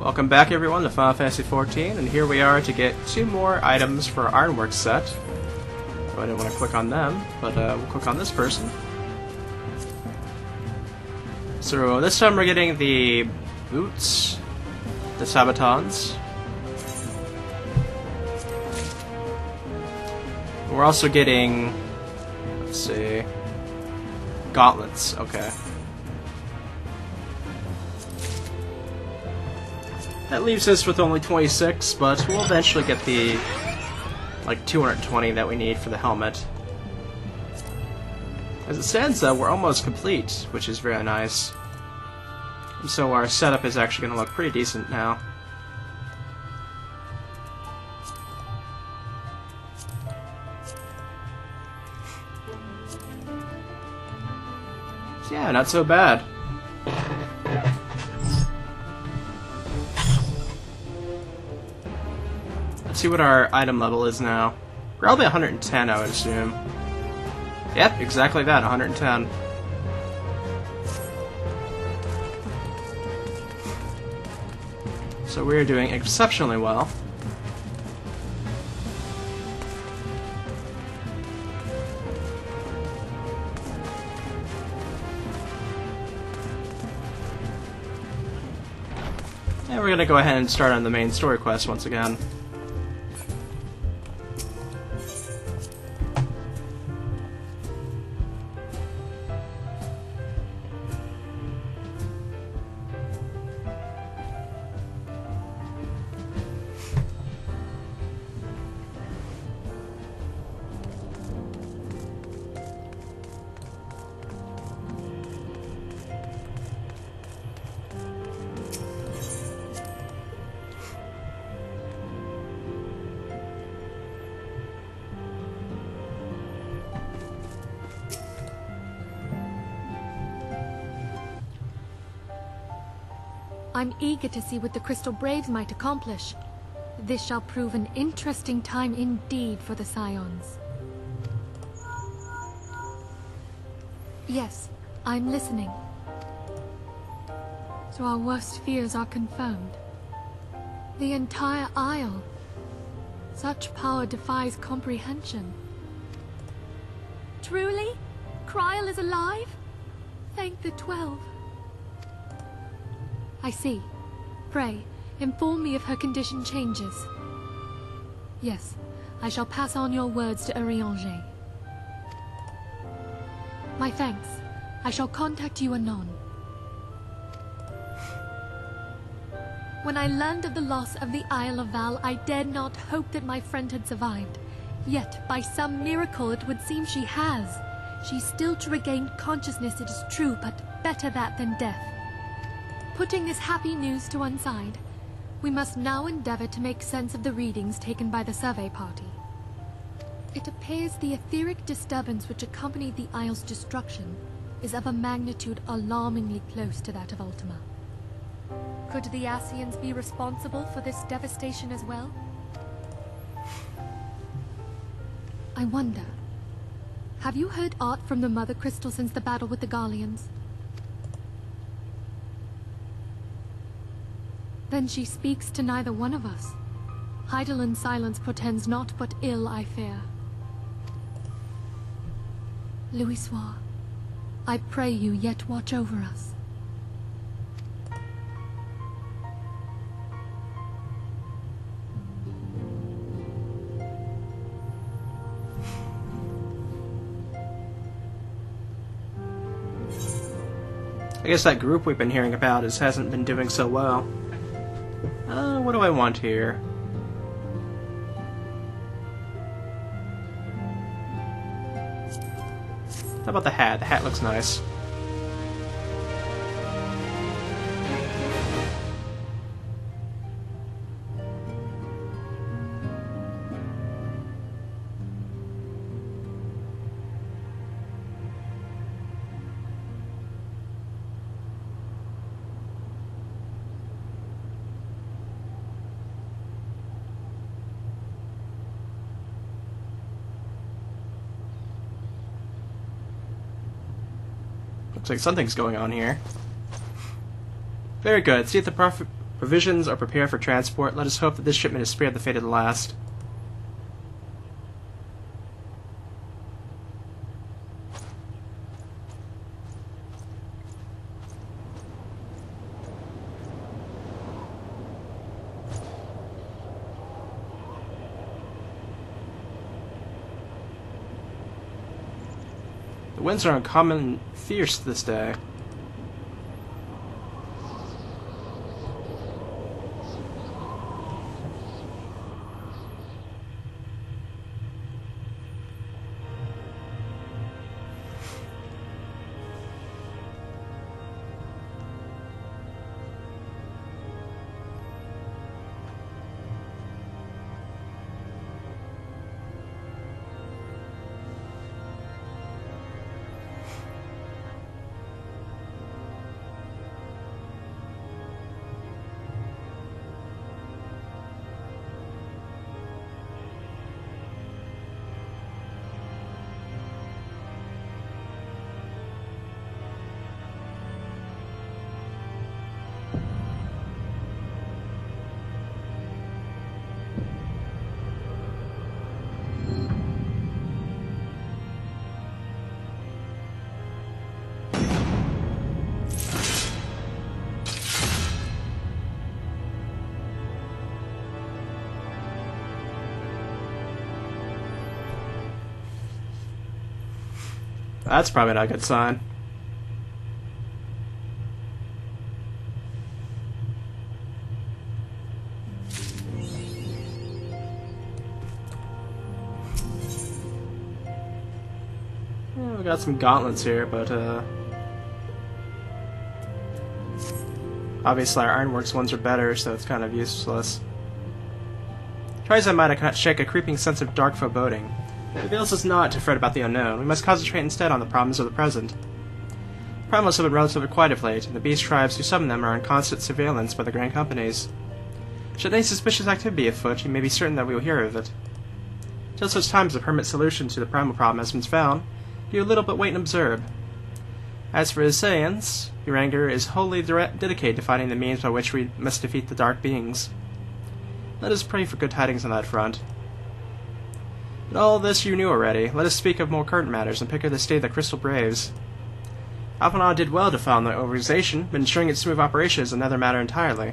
Welcome back everyone to Final Fantasy XIV, and here we are to get 2 more items for our Ironworks set. Oh, I didn't want to click on them, but we'll click on this person. So this time we're getting the boots, the sabatons. We're also getting, let's see, gauntlets, okay. That leaves us with only 26, but we'll eventually get the, like, 220 that we need for the helmet. As it stands, though, we're almost complete, which is very nice. And so our setup is actually going to look pretty decent now. So yeah, not so bad. Let's see what our item level is now. Probably 110, I would assume. Yep, exactly that, 110. So we're doing exceptionally well. And we're gonna go ahead and start on the main story quest once again. I'm eager to see what the Crystal Braves might accomplish. This shall prove an interesting time indeed for the Scions. Yes, I'm listening. So our worst fears are confirmed. The entire Isle. Such power defies comprehension. Truly? Kryll is alive? Thank the 12. I see. Pray, inform me if her condition changes. Yes, I shall pass on your words to Urianger. My thanks. I shall contact you anon. When I learned of the loss of the Isle of Val, I dared not hope that my friend had survived. Yet, by some miracle, it would seem she has. She's still to regain consciousness, it is true, but better that than death. Putting this happy news to one side, we must now endeavor to make sense of the readings taken by the survey party. It appears the etheric disturbance which accompanied the Isle's destruction is of a magnitude alarmingly close to that of Ultima. Could the Ascians be responsible for this devastation as well? I wonder, have you heard aught from the Mother Crystal since the battle with the Garleans? Then she speaks to neither one of us. Heidelin silence portends naught but ill, I fear. Louisoix, I pray you yet watch over us. I guess that group we've been hearing about hasn't been doing so well. What do I want here? How about the hat? The hat looks nice. Looks like something's going on here. Very good. See if the Provisions are prepared for transport. Let us hope that this shipment is spared the fate of the last. The winds are uncommon and fierce this day. That's probably not a good sign. Yeah, we got some gauntlets here, but obviously our ironworks ones are better, so it's kind of useless. Try as I might, I cannot shake a creeping sense of dark foreboding. It avails us not to fret about the unknown. We must concentrate instead on the problems of the present. The primals have been relatively quiet of late, and the beast tribes who summon them are in constant surveillance by the grand companies. Should any suspicious activity be afoot, you may be certain that we will hear of it. Till such time as a permanent solution to the primal problem has been found, do a little but wait and observe. As for his sayings, your anger is wholly dedicated to finding the means by which we must defeat the dark beings. Let us pray for good tidings on that front. But all this you knew already. Let us speak of more current matters and pick of the state of the Crystal Braves. Alphanau did well to found the organization, but ensuring its smooth operation is another matter entirely.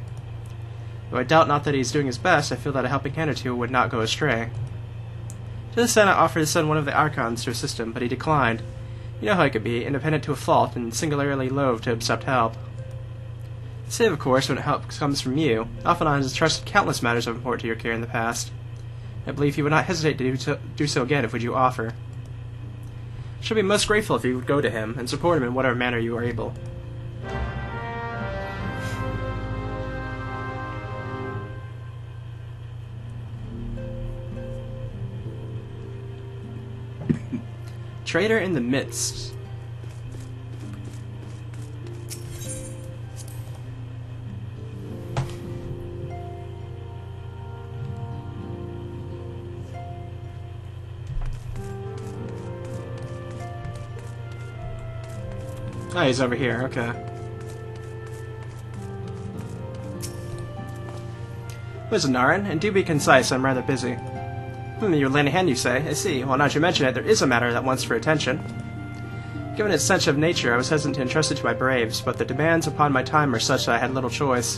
Though I doubt not that he is doing his best, I feel that a helping hand or two would not go astray. To this end I offered to send one of the Archons to assist him, but he declined. You know how he could be, independent to a fault, and singularly loath to accept help. Save, of course, when help comes from you. Alphanau has entrusted countless matters of import to your care in the past. I believe he would not hesitate to do so again if would you offer. I should be most grateful if you would go to him and support him in whatever manner you are able. Traitor in the midst. Oh, he's over here, okay. Listen, Narin, and do be concise, I'm rather busy. You lend a hand, you say? I see. Well, now that you mention it, there is a matter that wants for attention. Given its sensitive nature, I was hesitant to entrust it to my braves, but the demands upon my time are such that I had little choice.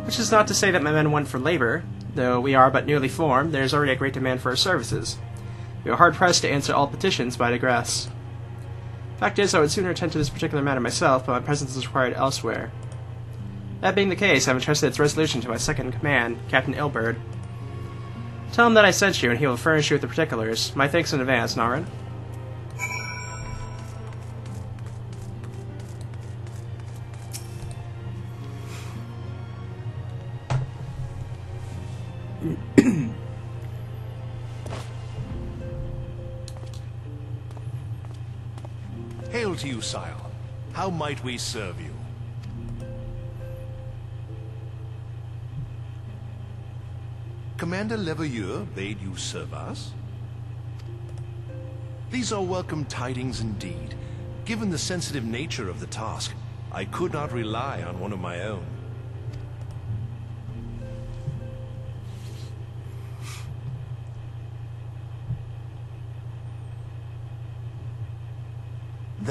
Which is not to say that my men want for labor. Though we are but newly formed, there is already a great demand for our services. We are hard-pressed to answer all petitions, but I digress. Fact is, I would sooner attend to this particular matter myself, but my presence is required elsewhere. That being the case, I have entrusted its resolution to my second-in-command, Captain Ilberd. Tell him that I sent you, and he will furnish you with the particulars. My thanks in advance, Narin. Hail to you, sire. How might we serve you? Commander Leveilleur bade you serve us? These are welcome tidings indeed. Given the sensitive nature of the task, I could not rely on one of my own.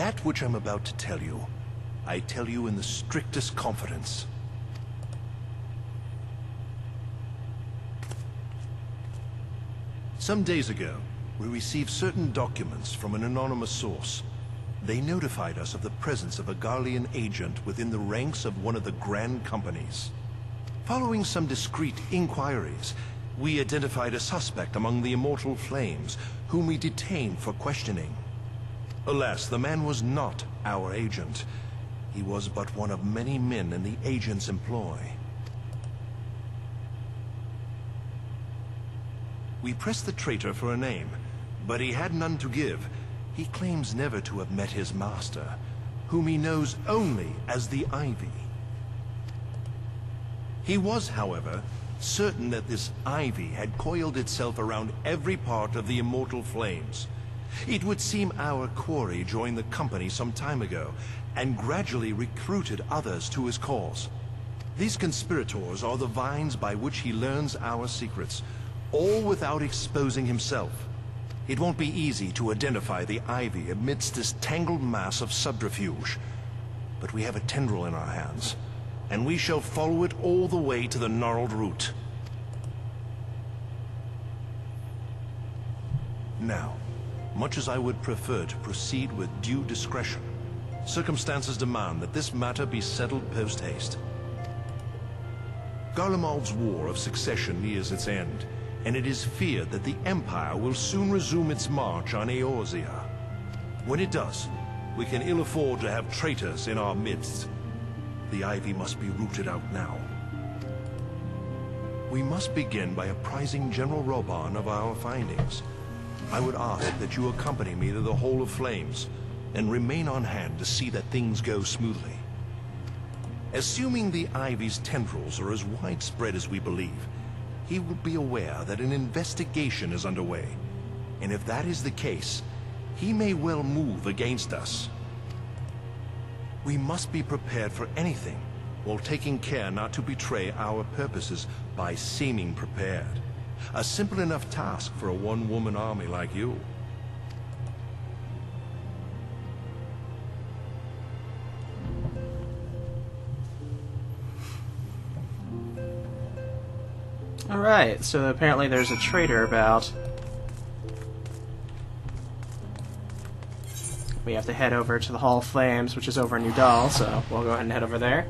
That which I'm about to tell you, I tell you in the strictest confidence. Some days ago, we received certain documents from an anonymous source. They notified us of the presence of a Garlean agent within the ranks of one of the Grand Companies. Following some discreet inquiries, we identified a suspect among the Immortal Flames, whom we detained for questioning. Alas, the man was not our agent. He was but one of many men in the agent's employ. We pressed the traitor for a name, but he had none to give. He claims never to have met his master, whom he knows only as the Ivy. He was, however, certain that this Ivy had coiled itself around every part of the Immortal Flames. It would seem our quarry joined the company some time ago, and gradually recruited others to his cause. These conspirators are the vines by which he learns our secrets, all without exposing himself. It won't be easy to identify the Ivy amidst this tangled mass of subterfuge. But we have a tendril in our hands, and we shall follow it all the way to the gnarled root. Now, much as I would prefer to proceed with due discretion, circumstances demand that this matter be settled post-haste. Garlemald's War of Succession nears its end, and it is feared that the Empire will soon resume its march on Eorzea. When it does, we can ill afford to have traitors in our midst. The Ivy must be rooted out now. We must begin by apprising General Reborn of our findings. I would ask that you accompany me to the Hall of Flames, and remain on hand to see that things go smoothly. Assuming the Ivy's tendrils are as widespread as we believe, he will be aware that an investigation is underway, and if that is the case, he may well move against us. We must be prepared for anything, while taking care not to betray our purposes by seeming prepared. A simple enough task for a one-woman army like you. Alright, so apparently there's a traitor about. We have to head over to the Hall of Flames, which is over in Udal, so we'll go ahead and head over there.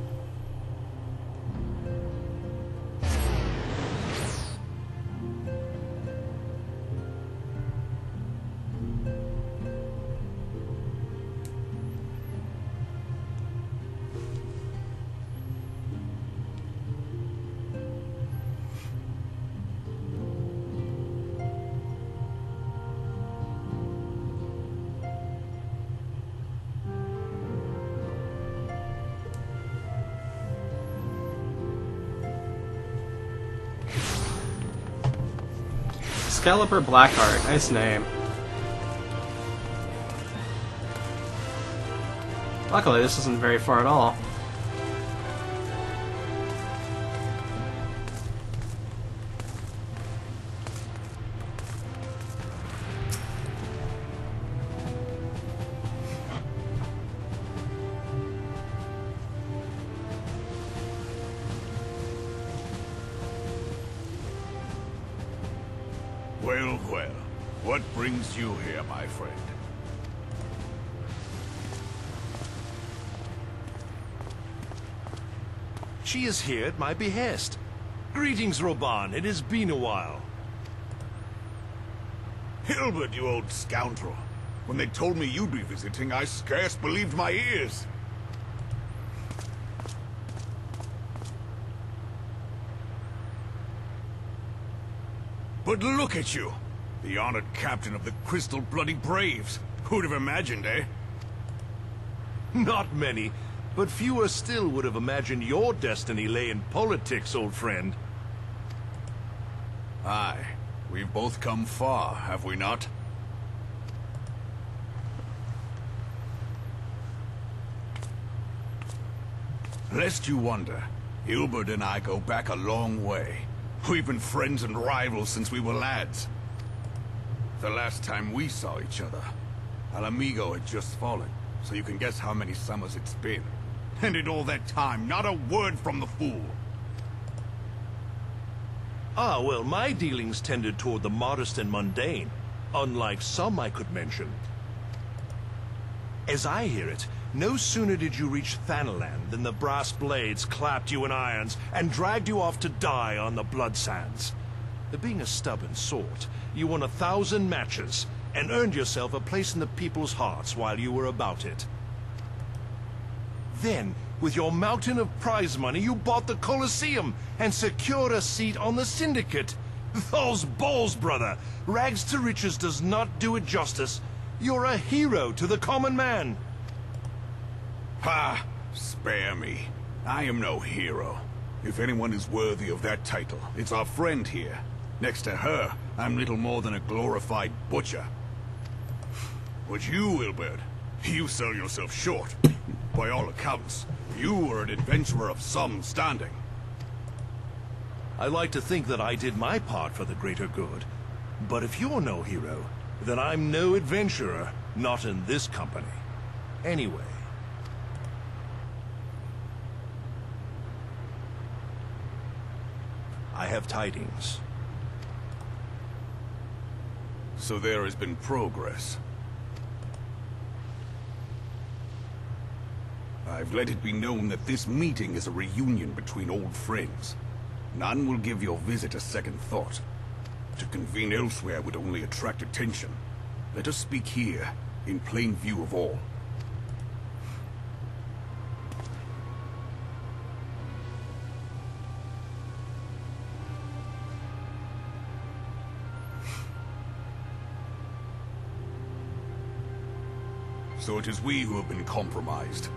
Excalibur Blackheart, nice name. Luckily, this isn't very far at all. Well, well. What brings you here, my friend? She is here at my behest. Greetings, Reborn. It has been a while. Hilbert, you old scoundrel. When they told me you'd be visiting, I scarce believed my ears. But look at you! The honored captain of the Crystal Bloody Braves. Who'd have imagined, eh? Not many, but fewer still would have imagined your destiny lay in politics, old friend. Aye. We've both come far, have we not? Lest you wonder, Hilbert and I go back a long way. We've been friends and rivals since we were lads. The last time we saw each other, Alamigo had just fallen. so you can guess how many summers it's been. And in all that time, not a word from the fool. Ah, well, my dealings tended toward the modest and mundane, unlike some I could mention. As I hear it, no sooner did you reach Thanaland than the brass blades clapped you in irons and dragged you off to die on the blood sands. Being a stubborn sort, you won 1,000 matches and earned yourself a place in the people's hearts while you were about it. Then, with your mountain of prize money, you bought the Colosseum and secured a seat on the Syndicate. Those balls, brother! Rags to riches does not do it justice. You're a hero to the common man. Ha! Spare me. I am no hero. If anyone is worthy of that title, it's our friend here. Next to her, I'm little more than a glorified butcher. But you, Wilbert, you sell yourself short. By all accounts, you are an adventurer of some standing. I like to think that I did my part for the greater good. But if you're no hero, then I'm no adventurer, not in this company. Anyway. I have tidings. So there has been progress. I've let it be known that this meeting is a reunion between old friends. None will give your visit a second thought. To convene elsewhere would only attract attention. Let us speak here, in plain view of all. So it is we who have been compromised.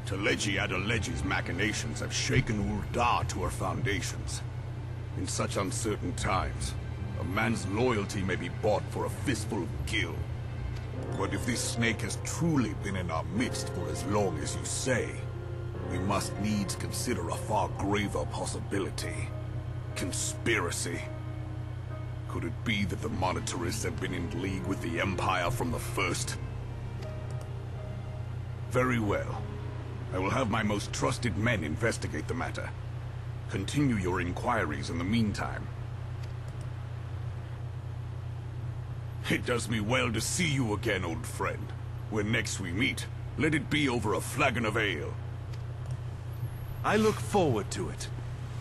Teleji Adeleji's machinations have shaken Ul'dah to her foundations. In such uncertain times, a man's loyalty may be bought for a fistful of gil. But if this snake has truly been in our midst for as long as you say, we must needs consider a far graver possibility. Conspiracy. Could it be that the Monetarists have been in league with the Empire from the first? Very well. I will have my most trusted men investigate the matter. Continue your inquiries in the meantime. It does me well to see you again, old friend. When next we meet, let it be over a flagon of ale. I look forward to it.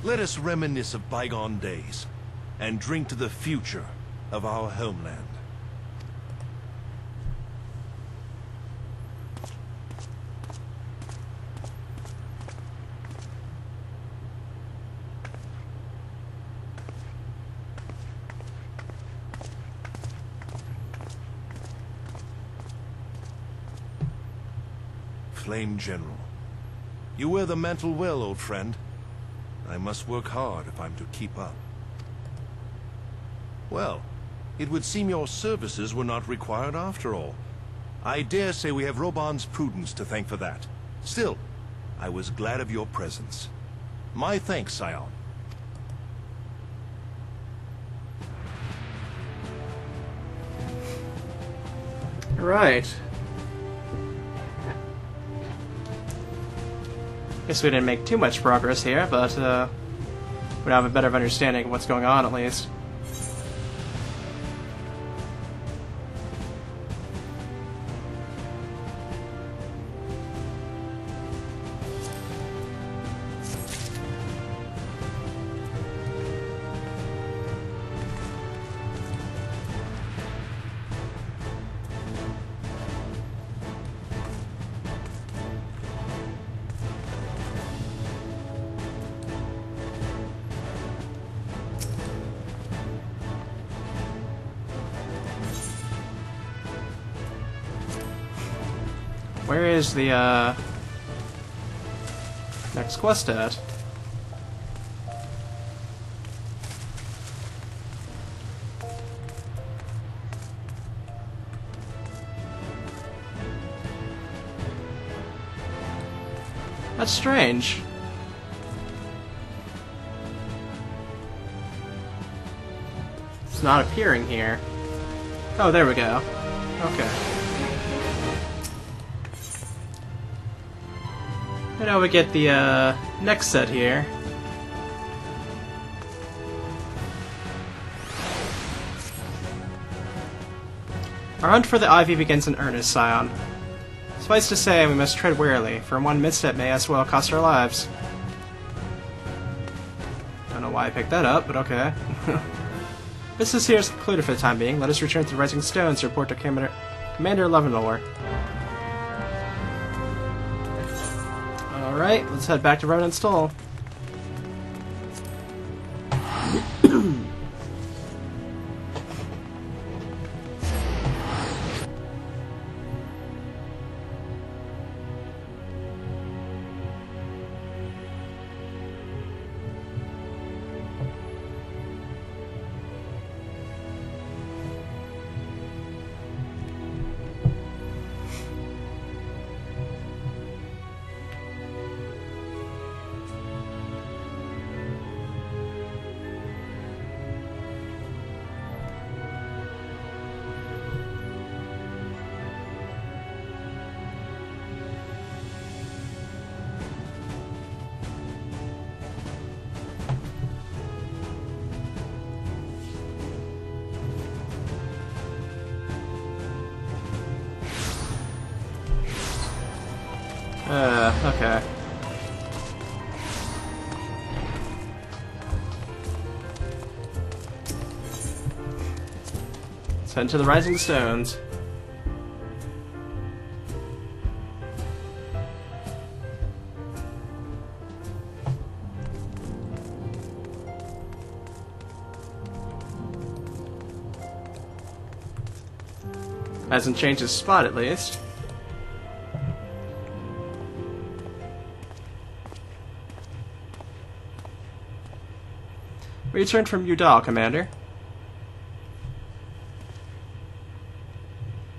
Let us reminisce of bygone days, and drink to the future of our homeland. Flame General. You wear the mantle well, old friend. I must work hard if I'm to keep up. Well, it would seem your services were not required after all. I dare say we have Roban's prudence to thank for that. Still, I was glad of your presence. My thanks, Scion. Right. Guess we didn't make too much progress here, but we now have a better understanding of what's going on, at least. Where is the, next quest at? That's strange. It's not appearing here. Oh, there we go. Okay. And now we get the next set here. Our hunt for the ivy begins in earnest, Scion. Suffice to say, we must tread warily, for one misstep may as well cost our lives. Don't know why I picked that up, but okay. Business here is concluded for the time being. Let us return to the Rising Stones to report to Commander Levenor. Alright, let's head back to Revenant's Stall. Okay. Let's head to the Rising Stones. Hasn't changed his spot, at least. We returned from Udal, Commander.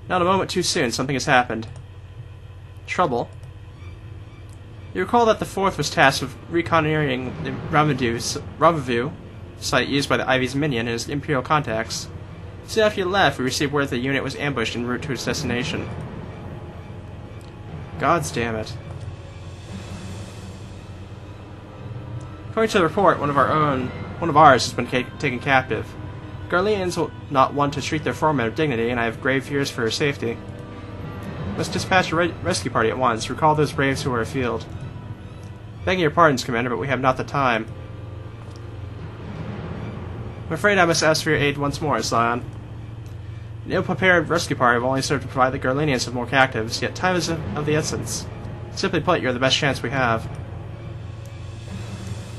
Not a moment too soon, something has happened. Trouble? You recall that the Fourth was tasked with reconnoitering the rendezvous site used by the Ivy's minion and his Imperial contacts. Soon after you left, we received word that the unit was ambushed en route to its destination. Gods damn it. According to the report, one of ours has been taken captive. Garleans will not want to treat their foreman with dignity, and I have grave fears for her safety. Let's dispatch a rescue party at once. Recall those braves who are afield. Begging your pardons, Commander, but we have not the time. I'm afraid I must ask for your aid once more, Scion. An ill-prepared rescue party will only serve to provide the Garleanians with more captives, yet time is of the essence. Simply put, you're the best chance we have.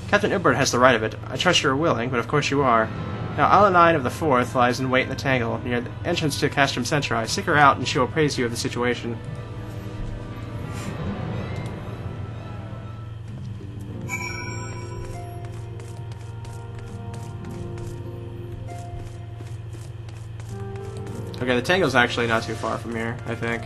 Captain Ubert has the right of it. I trust you are willing, but of course you are. Now, Isla 9 of the 4th lies in wait in the Tangle, near the entrance to Castrum Centri. Seek her out, and she will appraise you of the situation. Okay, the Tangle's actually not too far from here, I think.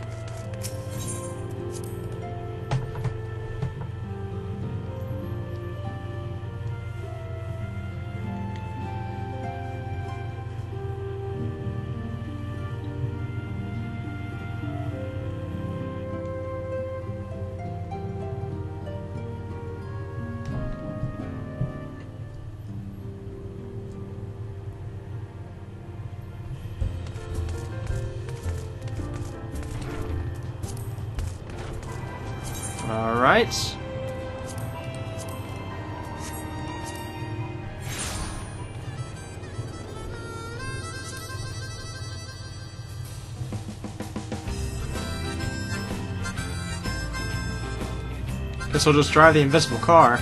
Alright. Guess we'll just drive the invisible car.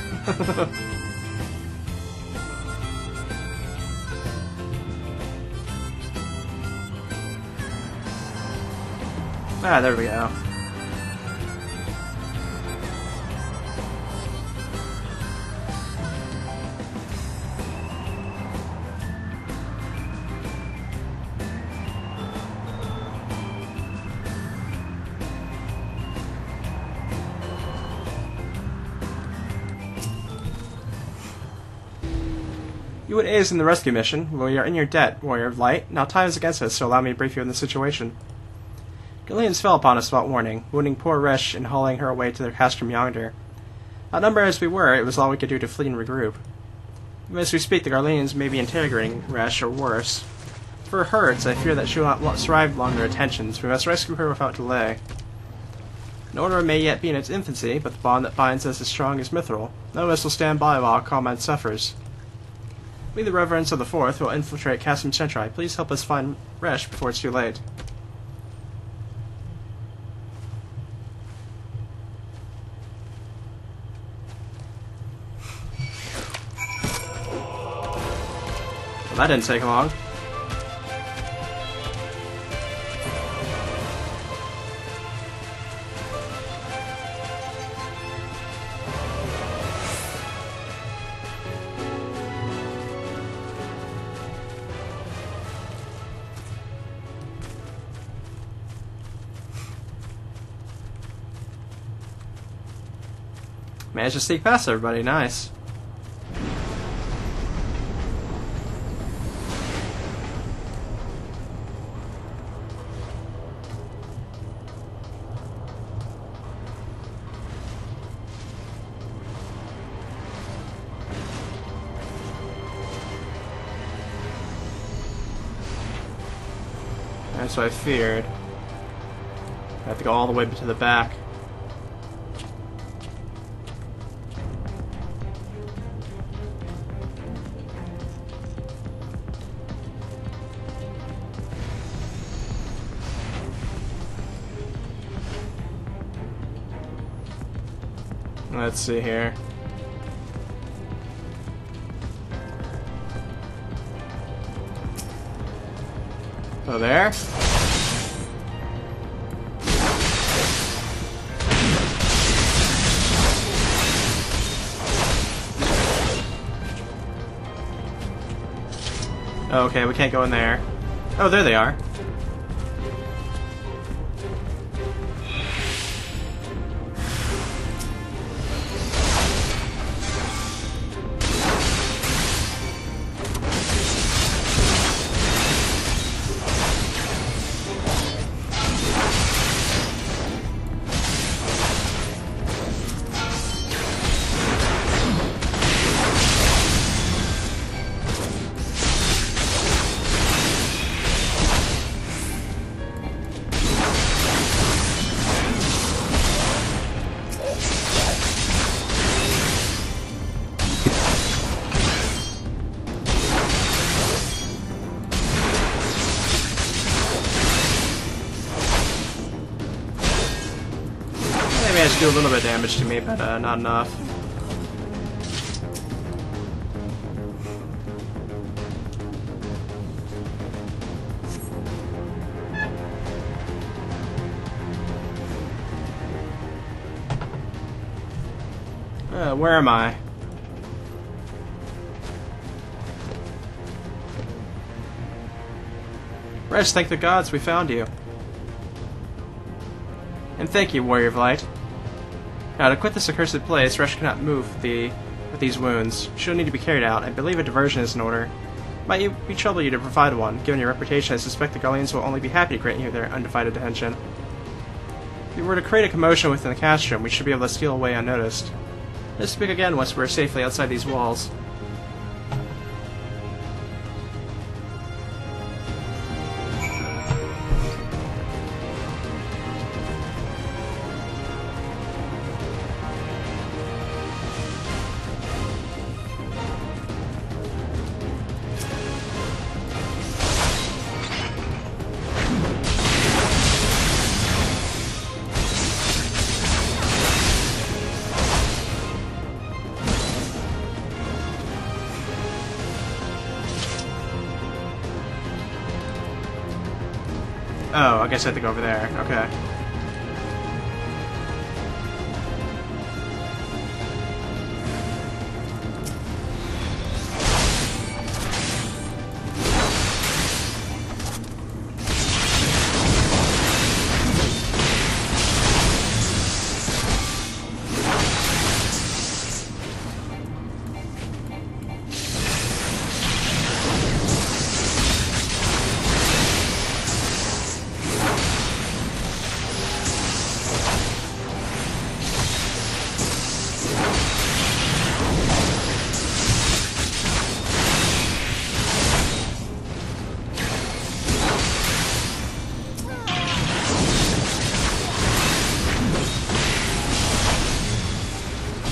Ah, there we go. You would aid us in the rescue mission. We are in your debt, Warrior of Light. Now time is against us, so allow me to brief you on the situation. Garleans fell upon us without warning, wounding poor Resh and hauling her away to their castrum yonder. Outnumbered as we were, it was all we could do to flee and regroup. Even as we speak, the Garleans may be interrogating Resh, or worse. For her hurts, I fear that she will not survive long their attentions. We must rescue her without delay. An order may yet be in its infancy, but the bond that binds us is strong as mithril. None of us will stand by while our comrade suffers. We, the Reverends of the Fourth, will infiltrate Cassim Centri. Please help us find Resh before it's too late. Well, that didn't take long. Managed to sneak past everybody, nice. That's what I feared. I have to go all the way to the back. Let's see here. Oh, there? Oh, okay, we can't go in there. Oh, there they are. Do a little bit of damage to me, but not enough. Where am I? Resh, thank the gods we found you. And thank you, Warrior of Light. Now, to quit this accursed place, Resh cannot move with these wounds. She'll need to be carried out. I believe a diversion is in order. Might you be trouble you to provide one? Given your reputation, I suspect the Garleans will only be happy to grant you their undivided attention. If we were to create a commotion within the castrum, we should be able to steal away unnoticed. Let's speak again once we're safely outside these walls. Oh, I guess I have to go over there. Okay.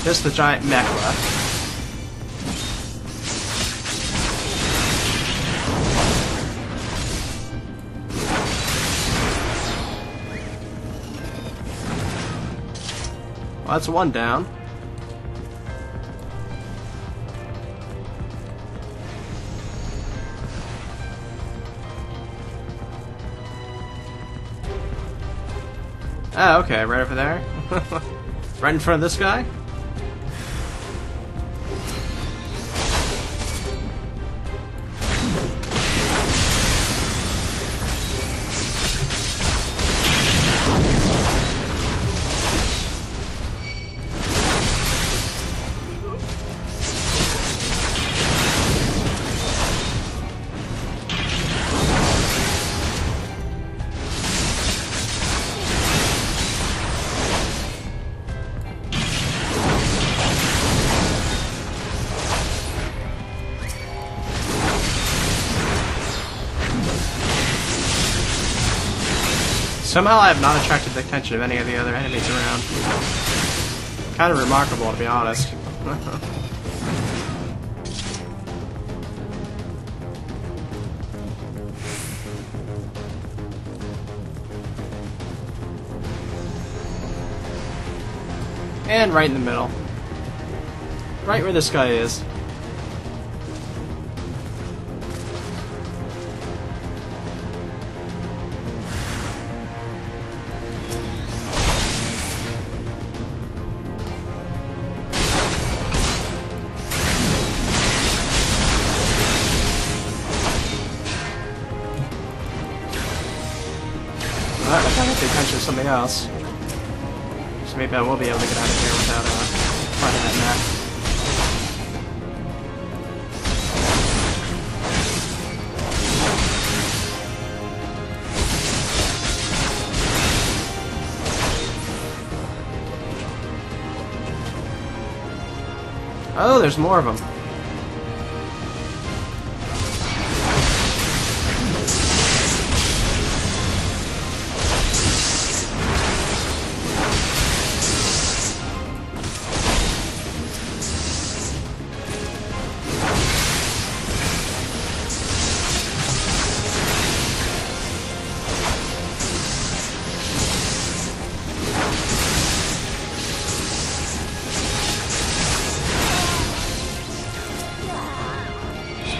just the giant mech left. Well, that's one down. Oh, okay, right over there. Right in front of this guy? Somehow I have not attracted the attention of any of the other enemies around. Kind of remarkable, to be honest. And right in the middle. Right where this guy is. Alright, I gotta pay attention to something else. So maybe I will be able to get out of here without fighting that mech. Oh, there's more of them.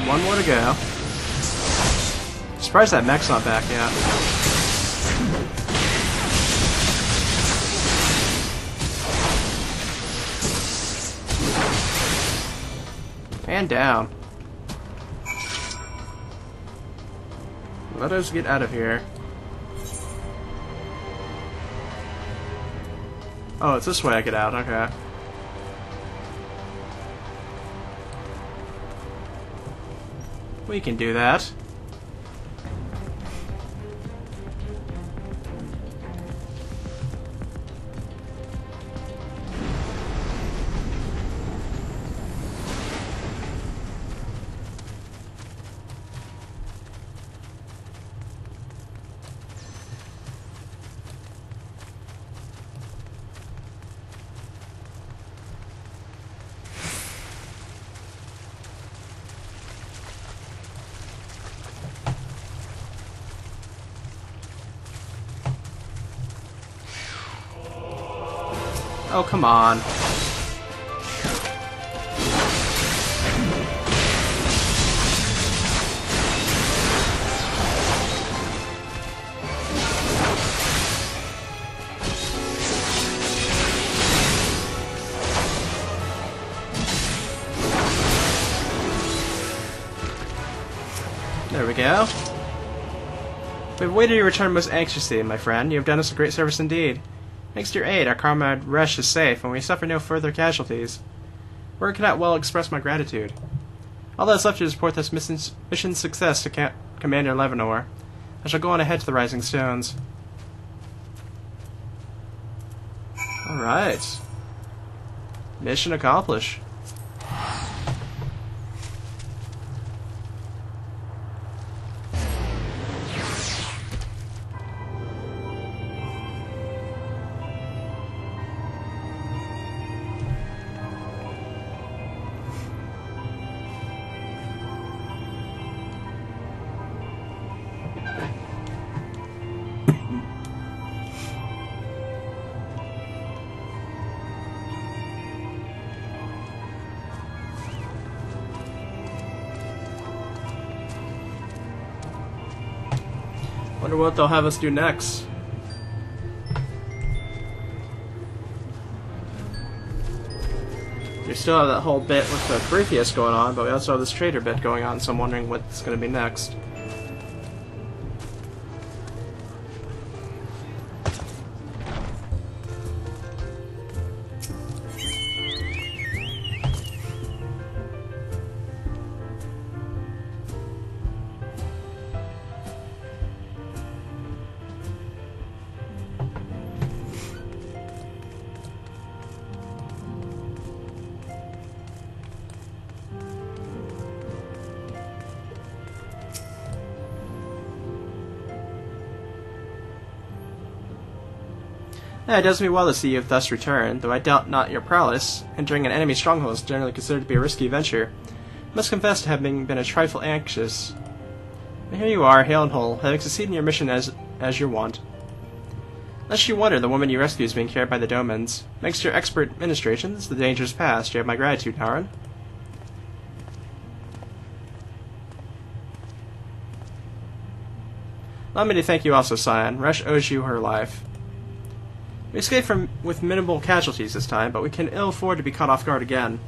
One more to go. Surprised that mech's not back yet. And down. Let us get out of here. Oh, it's this way I get out, okay. We can do that. Oh, come on. There we go. We've waited your return most anxiously, my friend. You have done us a great service indeed. Thanks to your aid, our comrade Resh is safe, and we suffer no further casualties. Word cannot well express my gratitude. All that is left to report this mission's success to Commander Levanor. I shall go on ahead to the Rising Stones. Alright. Mission accomplished. Wonder what they'll have us do next. We still have that whole bit with the Prometheus going on, but we also have this trader bit going on, so I'm wondering what's going to be next. It does me well to see you have thus returned, though I doubt not your prowess. Entering an enemy stronghold is generally considered to be a risky venture. I must confess to having been a trifle anxious. But here you are, hale and whole, having succeeded in your mission as your wont. Lest you wonder, the woman you rescued is being cared by the Domans. Thanks to your expert administrations, the danger is past. You have my gratitude, Naran. Allow me to thank you also, Scion. Resh owes you her life. We escaped with minimal casualties this time, but we can ill afford to be caught off guard again.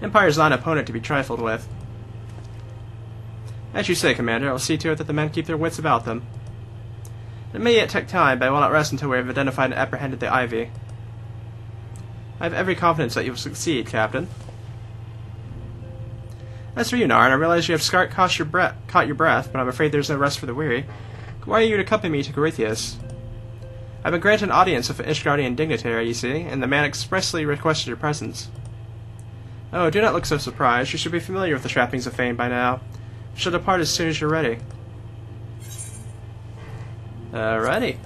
Empire is not an opponent to be trifled with. As you say, Commander, I will see to it that the men keep their wits about them. It may yet take time, but I will not rest until we have identified and apprehended the Ivy. I have every confidence that you will succeed, Captain. As for you, Naran, I realize you have caught your breath, but I'm afraid there is no rest for the weary. Why are you to accompany me to Corythius? I've been granted an audience with an Ishgardian dignitary, you see, and the man expressly requested your presence. Oh, do not look so surprised. You should be familiar with the trappings of fame by now. You shall depart as soon as you're ready. Alrighty.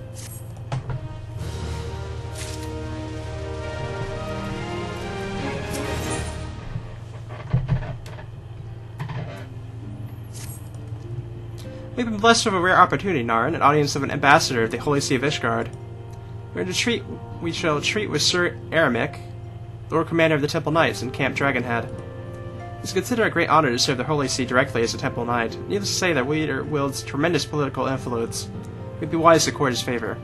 We've been blessed with a rare opportunity, Naran, an audience of an ambassador of the Holy See of Ishgard. We shall treat with Sir Eremic, Lord Commander of the Temple Knights in Camp Dragonhead. It's considered a great honor to serve the Holy See directly as a Temple Knight. Needless to say, that leader wields tremendous political influence. We'd be wise to court his favor.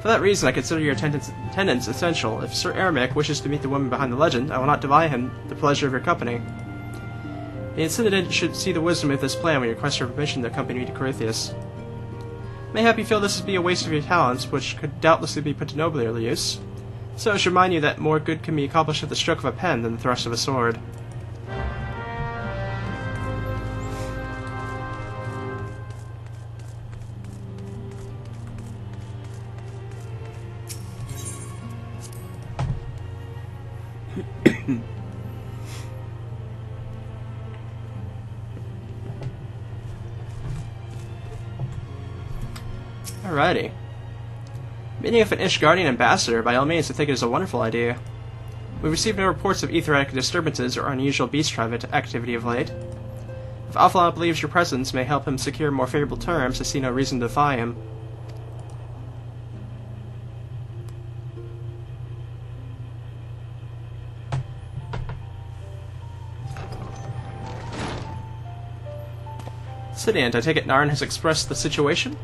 For that reason, I consider your attendance essential. If Sir Eremic wishes to meet the woman behind the legend, I will not deny him the pleasure of your company. The incident should see the wisdom of this plan when you request your permission to accompany me to Corythius. Mayhap you feel this would be a waste of your talents, which could doubtlessly be put to nobler use. So I should remind you that more good can be accomplished with the stroke of a pen than the thrust of a sword. Alrighty. Meeting with an Ishgardian ambassador, by all means, I think it is a wonderful idea. We received no reports of etheric disturbances or unusual beast activity of late. If Alphalon believes your presence may help him secure more favorable terms, I see no reason to defy him. Sidiant, I take it Naran has expressed the situation?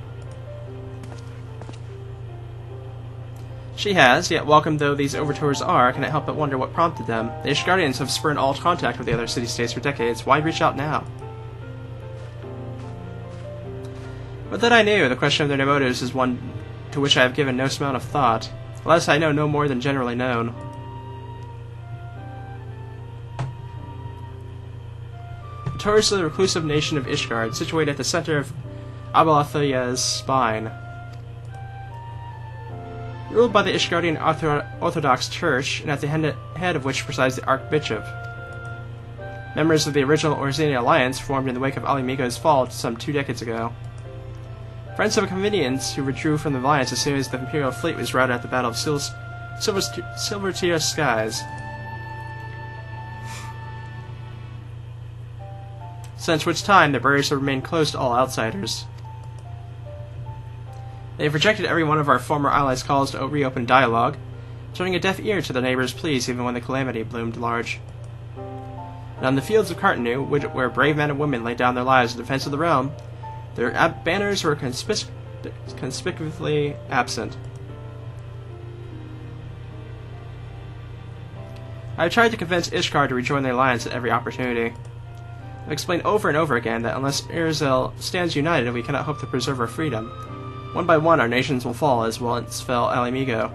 She has, yet welcome though these overtures are, I cannot help but wonder what prompted them. The Ishgardians have spurned all contact with the other city-states for decades. Why reach out now? But that I knew, the question of their motives is one to which I have given no amount of thought. Alas, I know no more than generally known. The notoriously reclusive nation of Ishgard, situated at the center of Abalathaya's spine. Ruled by the Ishgardian Orthodox Church, and at the head of which presides the Archbishop. Members of the original Orzania Alliance formed in the wake of Ali Migo's fall some 2 decades ago. Friends of Convenians who withdrew from the Alliance as soon as the Imperial fleet was routed at the Battle of Silvertear Skies. Since which time, the barriers have remained closed to all outsiders. They have rejected every one of our former allies' calls to reopen dialogue, turning a deaf ear to the neighbors' pleas even when the calamity loomed large. And on the fields of Cartanu, where brave men and women laid down their lives in defense of the realm, their banners were conspicuously absent. I've tried to convince Ishgard to rejoin the alliance at every opportunity. I've explained over and over again that unless Erzel stands united, we cannot hope to preserve our freedom. One by one, our nations will fall, as once fell Alamigo.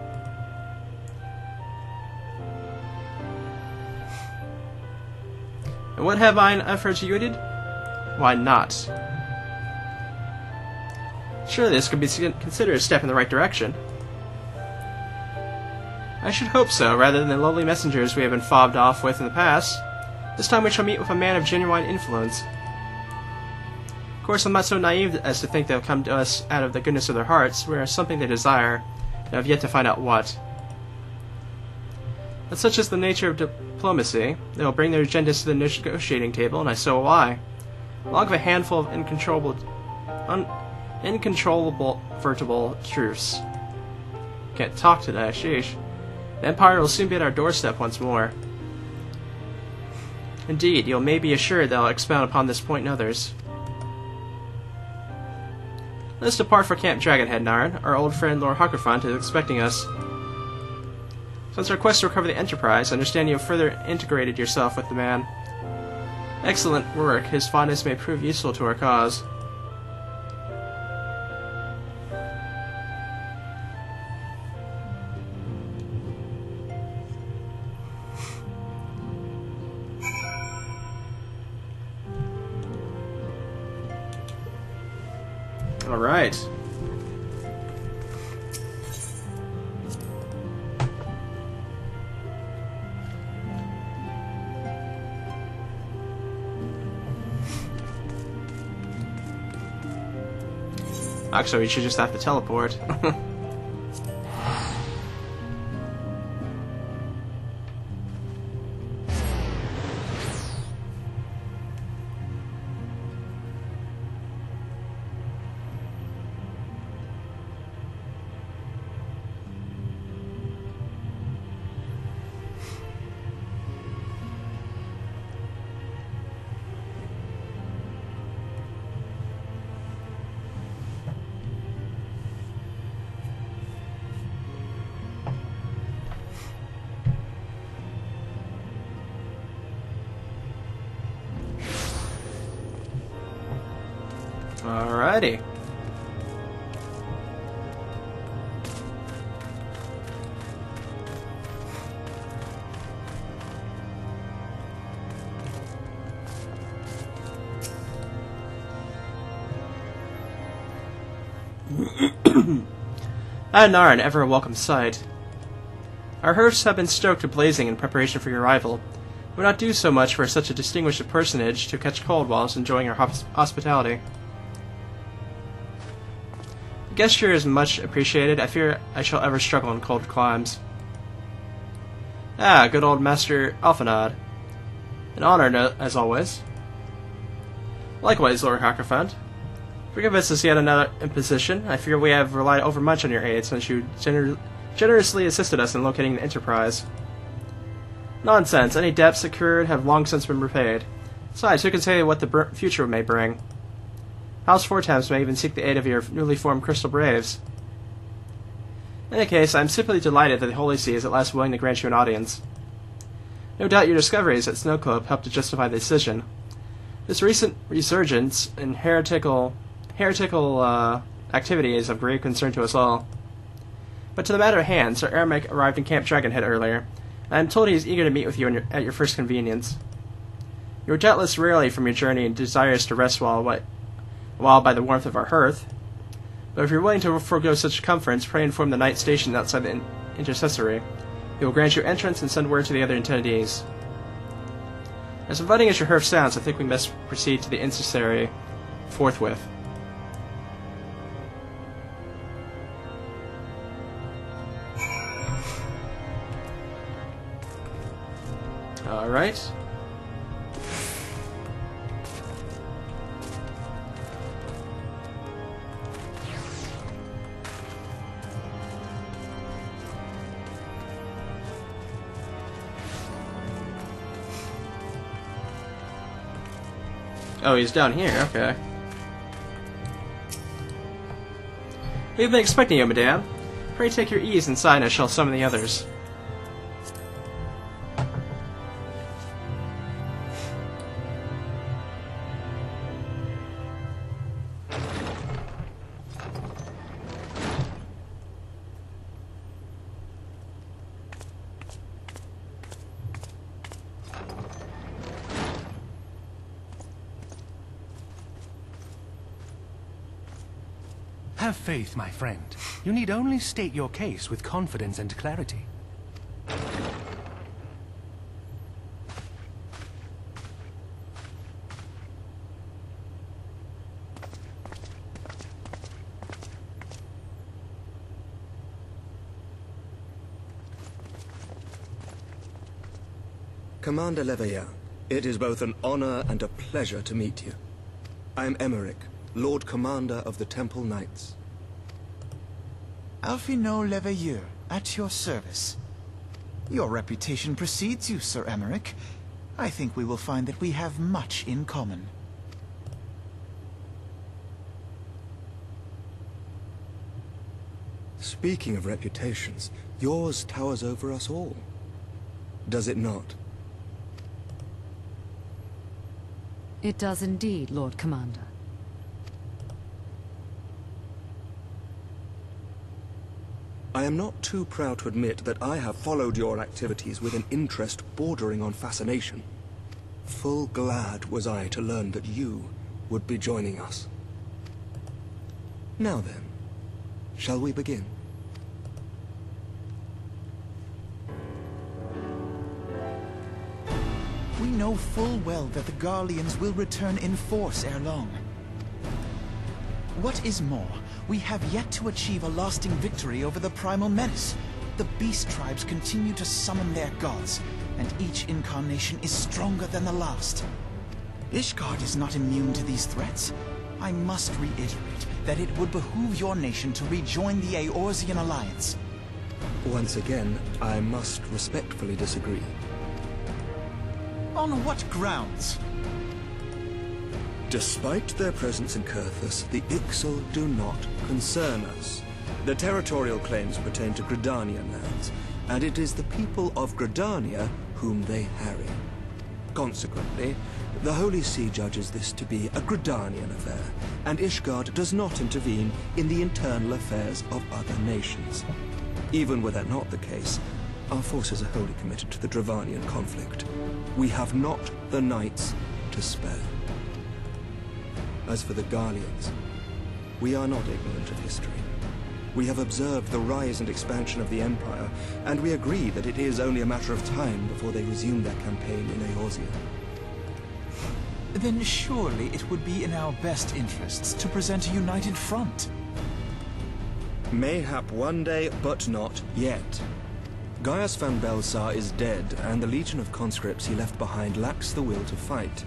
And what have mine efforts yielded? Why not? Surely this could be considered a step in the right direction. I should hope so, rather than the lowly messengers we have been fobbed off with in the past. This time we shall meet with a man of genuine influence. Of course, I'm not so naive as to think they'll come to us out of the goodness of their hearts. We are something they desire, and have yet to find out what. But such is the nature of diplomacy. They will bring their agendas to the negotiating table, and so will I. Along with a handful of incontrollable vertible truths. Can't talk today, sheesh. The Empire will soon be at our doorstep once more. Indeed, you may be assured that I'll expound upon this point and others. Let's depart for Camp Dragonhead, Narn. Our old friend Lord Hockerfront is expecting us. Since our quest to recover the Enterprise, I understand you have further integrated yourself with the man. Excellent work. His fondness may prove useful to our cause. All right. Actually, we should just have to teleport. Alrighty. Narn, ever a welcome sight. Our hearths have been stoked to blazing in preparation for your arrival. It would not do so much for such a distinguished personage to catch cold whilst enjoying our hospitality. The gesture is much appreciated. I fear I shall ever struggle in cold climes. Ah, good old Master Alphanod. An honor, as always. Likewise, Lord Hackerfund. Forgive us this yet another imposition. I fear we have relied overmuch on your aid since you generously assisted us in locating the Enterprise. Nonsense. Any debts secured have long since been repaid. Besides, who can say what the future may bring? House Fortams may even seek the aid of your newly formed Crystal Braves. In any case, I am simply delighted that the Holy See is at last willing to grant you an audience. No doubt your discoveries at Snow Club helped to justify the decision. This recent resurgence in heretical activity is of grave concern to us all. But to the matter at hand, Sir Eremic arrived in Camp Dragonhead earlier. I am told he is eager to meet with you at your first convenience. You are doubtless weary from your journey and desirous to rest while by the warmth of our hearth. But if you're willing to forego such comforts, pray inform the knight stationed outside the intercessory. He will grant you entrance and send word to the other attendees. As inviting as your hearth sounds, I think we must proceed to the intercessory forthwith. Alright. Oh, he's down here, okay. We've been expecting you, madame. Pray take your ease inside and I shall summon the others. Have faith, my friend. You need only state your case with confidence and clarity. Commander Leveilleur, it is both an honor and a pleasure to meet you. I am Emmerich, Lord Commander of the Temple Knights. Alphino Leveilleur, at your service. Your reputation precedes you, Sir Emmerich. I think we will find that we have much in common. Speaking of reputations, yours towers over us all. Does it not? It does indeed, Lord Commander. I am not too proud to admit that I have followed your activities with an interest bordering on fascination. Full glad was I to learn that you would be joining us. Now then, shall we begin? We know full well that the Garleans will return in force ere long. What is more, we have yet to achieve a lasting victory over the primal menace. The beast tribes continue to summon their gods, and each incarnation is stronger than the last. Ishgard is not immune to these threats. I must reiterate that it would behoove your nation to rejoin the Eorzean Alliance. Once again, I must respectfully disagree. On what grounds? Despite their presence in Kurthus, the Ixal do not concern us. Their territorial claims pertain to Gridanian lands, and it is the people of Gridania whom they harry. Consequently, the Holy See judges this to be a Gridanian affair, and Ishgard does not intervene in the internal affairs of other nations. Even were that not the case, our forces are wholly committed to the Dravanian conflict. We have not the knights to spare. As for the Garleans, we are not ignorant of history. We have observed the rise and expansion of the Empire, and we agree that it is only a matter of time before they resume their campaign in Eorzea. Then surely it would be in our best interests to present a united front. Mayhap one day, but not yet. Gaius van Belsar is dead, and the legion of conscripts he left behind lacks the will to fight.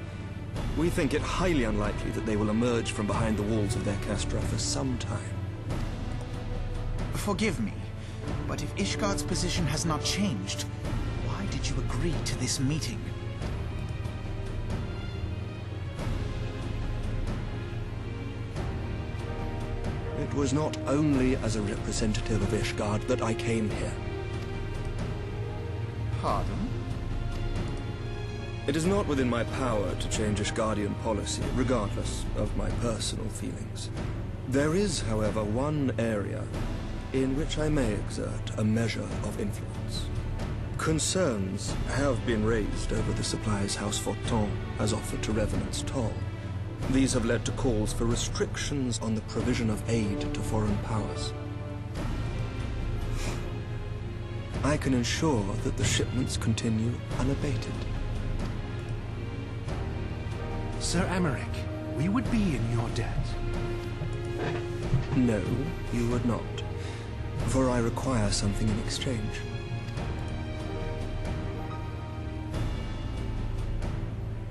We think it highly unlikely that they will emerge from behind the walls of their castra for some time. Forgive me, but if Ishgard's position has not changed, why did you agree to this meeting? It was not only as a representative of Ishgard that I came here. Pardon? It is not within my power to change Ishgardian policy, regardless of my personal feelings. There is, however, one area in which I may exert a measure of influence. Concerns have been raised over the supplies House Fortin has offered to Revenant's Toll. These have led to calls for restrictions on the provision of aid to foreign powers. I can ensure that the shipments continue unabated. Sir Emmerich, we would be in your debt. No, you would not. For I require something in exchange.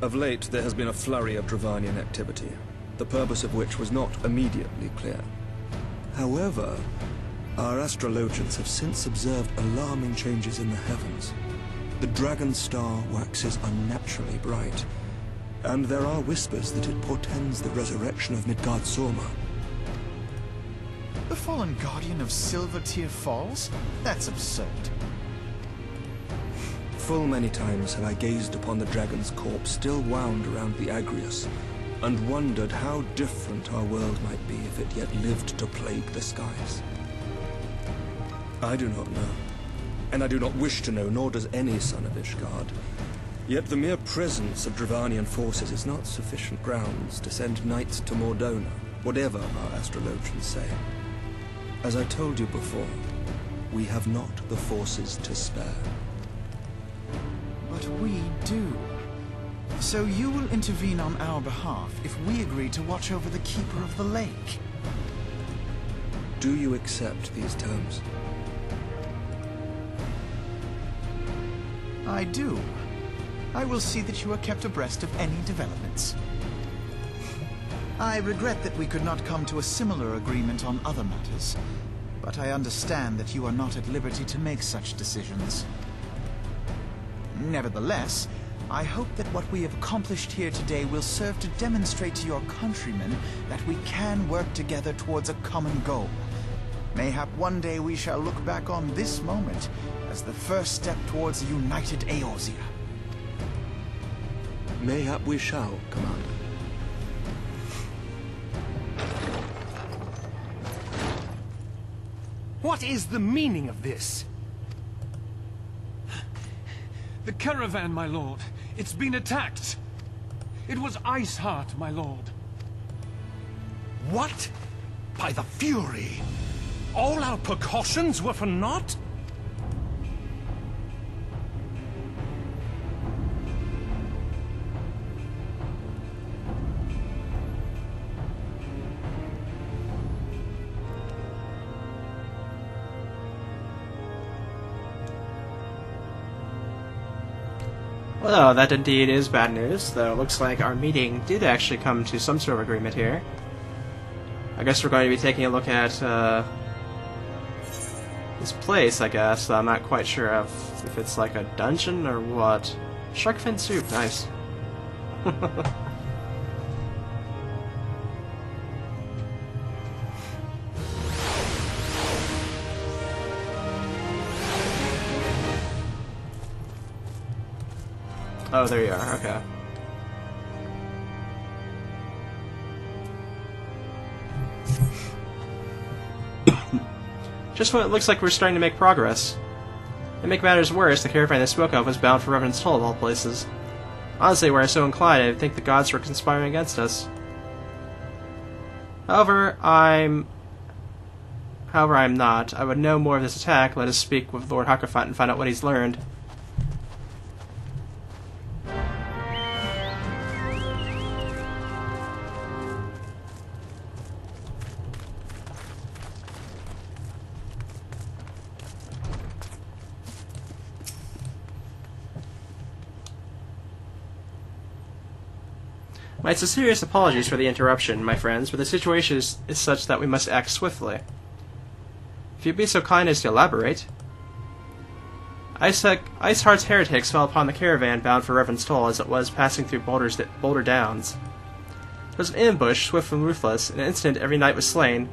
Of late, there has been a flurry of Dravanian activity, the purpose of which was not immediately clear. However, our astrologians have since observed alarming changes in the heavens. The dragon star waxes unnaturally bright, and there are whispers that it portends the resurrection of Midgard Sorma. The fallen guardian of Silvertear Falls? That's absurd. Full many times have I gazed upon the dragon's corpse still wound around the Agrius, and wondered how different our world might be if it yet lived to plague the skies. I do not know, and I do not wish to know, nor does any son of Ishgard. Yet the mere presence of Dravanian forces is not sufficient grounds to send knights to Mordona, whatever our astrologians say. As I told you before, we have not the forces to spare. But we do. So you will intervene on our behalf if we agree to watch over the Keeper of the Lake. Do you accept these terms? I do. I will see that you are kept abreast of any developments. I regret that we could not come to a similar agreement on other matters, but I understand that you are not at liberty to make such decisions. Nevertheless, I hope that what we have accomplished here today will serve to demonstrate to your countrymen that we can work together towards a common goal. Mayhap one day we shall look back on this moment as the first step towards a united Eorzea. Mayhap we shall, Commander. What is the meaning of this? The caravan, my lord. It's been attacked. It was Iceheart, my lord. What? By the Fury? All our precautions were for naught? Well, that indeed is bad news, though it looks like our meeting did actually come to some sort of agreement here. I guess we're going to be taking a look at this place, I guess. I'm not quite sure if it's like a dungeon or what. Shark fin soup, nice. Oh, there you are, okay. Just when it looks like we're starting to make progress. To make matters worse, the caravan they spoke of was bound for Revenant's Toll of all places. Honestly, were I so inclined, I'd think the gods were conspiring against us. However, I'm not. I would know more of this attack. Let us speak with Lord Hakafat and find out what he's learned. My sincerest apologies for the interruption, my friends, but the situation is such that we must act swiftly. If you'd be so kind as to elaborate. Iceheart's heretics fell upon the caravan bound for Revenant's Toll as it was passing through Boulder Downs. It was an ambush, swift and ruthless. In an instant, every knight was slain,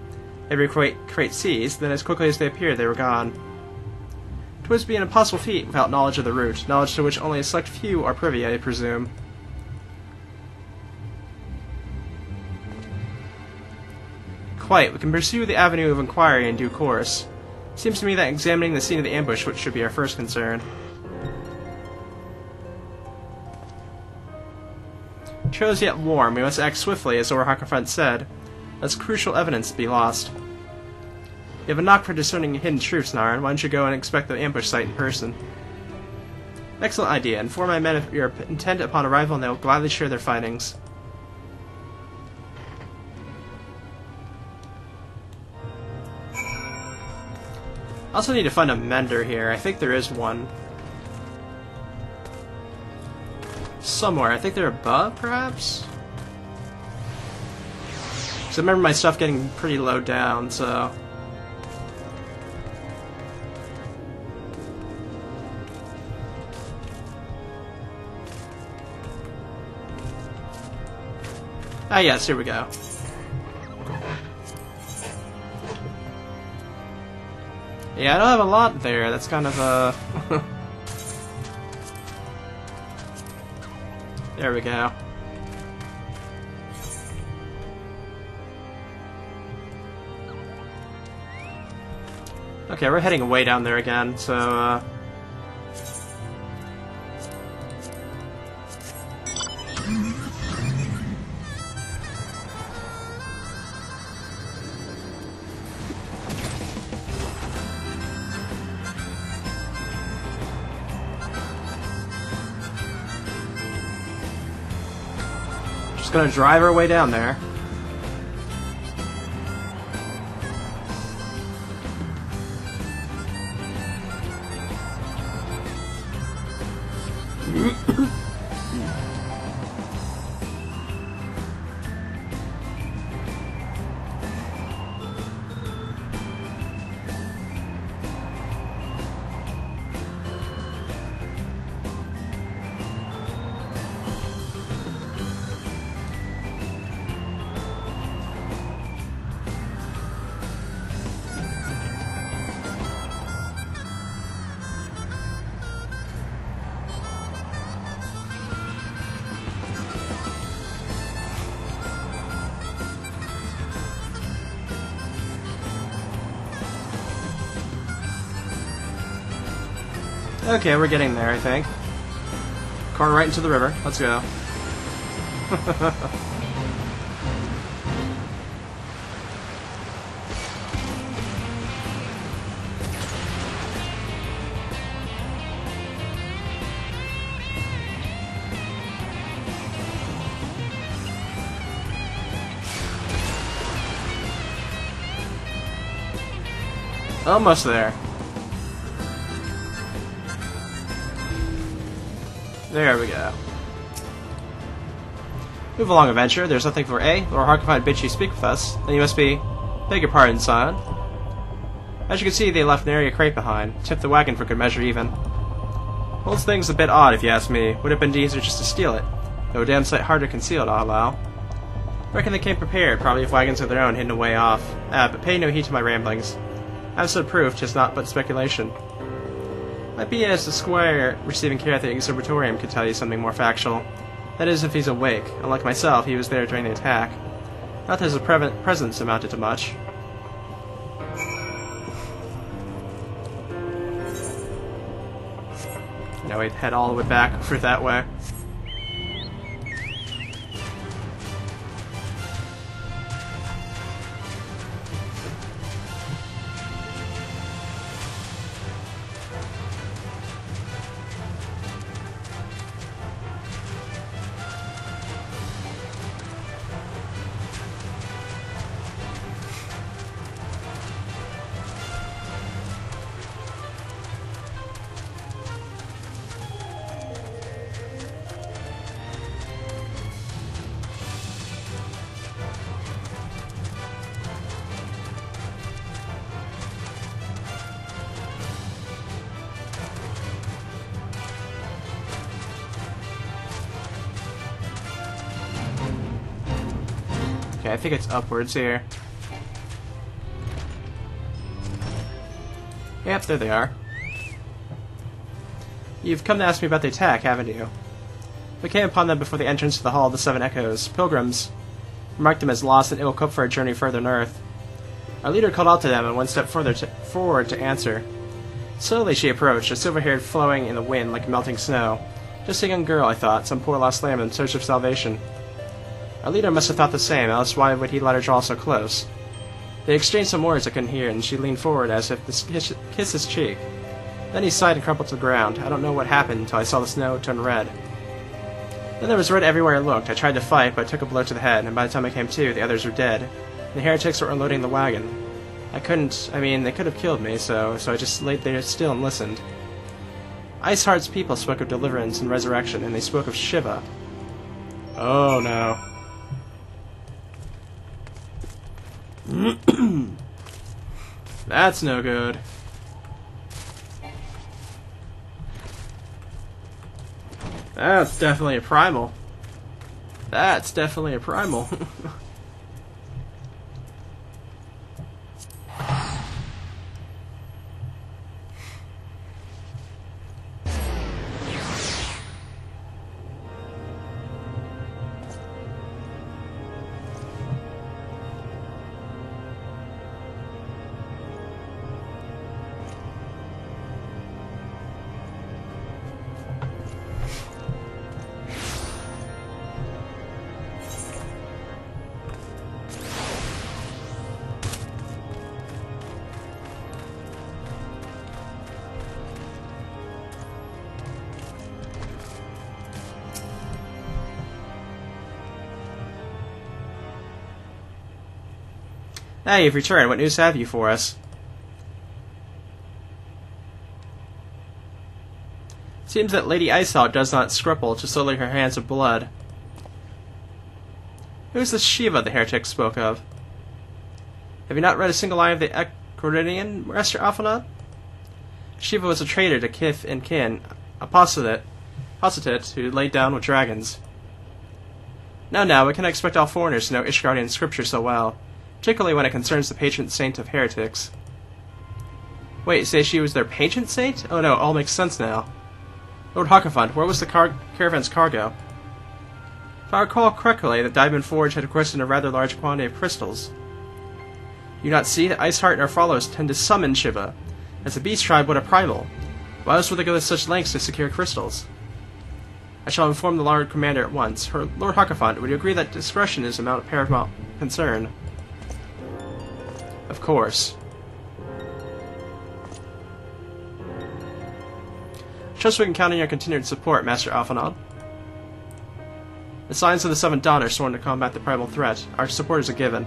every crate seized, then as quickly as they appeared, they were gone. 'Twas be an impossible feat without knowledge of the route, knowledge to which only a select few are privy, I presume. Quite. We can pursue the avenue of inquiry in due course. Seems to me that examining the scene of the ambush should be our first concern. Chilled yet warm, we must act swiftly, as Lord Hakafat said, lest crucial evidence be lost. You have a knock for discerning hidden truths, Naran. Why don't you go and inspect the ambush site in person? Excellent idea. Inform my men of your intent upon arrival, and they will gladly share their findings. I also need to find a mender here. I think there is one. Somewhere. I think they're above, perhaps? Because I remember my stuff getting pretty low down, so... Ah, yes, here we go. Yeah, I don't have a lot there. That's kind of There we go. Okay, we're heading way down there again, so just gonna drive our way down there. Okay, we're getting there, I think. Car right into the river. Let's go. Almost there. There we go. Move along, adventure. There's nothing for A. Lord Harkonnen bids you speak with us. Then you must be... Beg your pardon, son. As you can see, they left an area crate behind. Tipped the wagon for good measure, even. Well, this thing's a bit odd, if you ask me. Would have been easier just to steal it. Though a damn sight harder concealed, I'll allow. Reckon they came prepared, probably with wagons of their own hidden away off. But pay no heed to my ramblings. Absolute proof, just not but speculation. Might be as the squire receiving care at the observatorium could tell you something more factual. That is, if he's awake. Unlike myself, he was there during the attack. Not that his presence amounted to much. Now we'd head all the way back for that way. Okay, I think it's upwards here. Yep, there they are. You've come to ask me about the attack, haven't you? We came upon them before the entrance to the Hall of the Seven Echoes. Pilgrims. We marked them as lost and ill-equipped for a journey further north. Our leader called out to them and one step forward to answer. Slowly she approached, her silver hair flowing in the wind like melting snow. Just a young girl, I thought, some poor lost lamb in search of salvation. Our leader must have thought the same, else why would he let her draw so close? They exchanged some words I couldn't hear, and she leaned forward as if to kiss his cheek. Then he sighed and crumpled to the ground. I don't know what happened until I saw the snow turn red. Then there was red everywhere I looked. I tried to fight, but I took a blow to the head, and by the time I came to, the others were dead. The heretics were unloading the wagon. They could have killed me, so I just laid there still and listened. Iceheart's people spoke of deliverance and resurrection, and they spoke of Shiva. Oh no. That's no good. That's definitely a primal. That's definitely a primal. Hey, you've returned. What news have you for us? Seems that Lady Ishgard does not scruple to sully her hands of blood. Who is this Shiva the heretic spoke of? Have you not read a single line of the XIV, Master Alphinaud? Shiva was a traitor to kith and kin, apostate who laid down with dragons. Now, we cannot expect all foreigners to know Ishgardian scripture so well, particularly when it concerns the patron saint of heretics. Wait, you say she was their patron saint? Oh no, it all makes sense now. Lord Hakafund, where was the caravan's cargo? If I recall correctly, the Diamond Forge had requested a rather large quantity of crystals. You not see that Iceheart and our followers tend to summon Shiva, as the beast tribe would a primal. Why else would they go to such lengths to secure crystals? I shall inform the Lord Commander at once. Lord Hakafund, would you agree that discretion is of paramount concern? Of course. Trust we can count on your continued support, Master Alphinaud. The Scions of the Seventh Dawn are sworn to combat the primal threat. Our support is a given.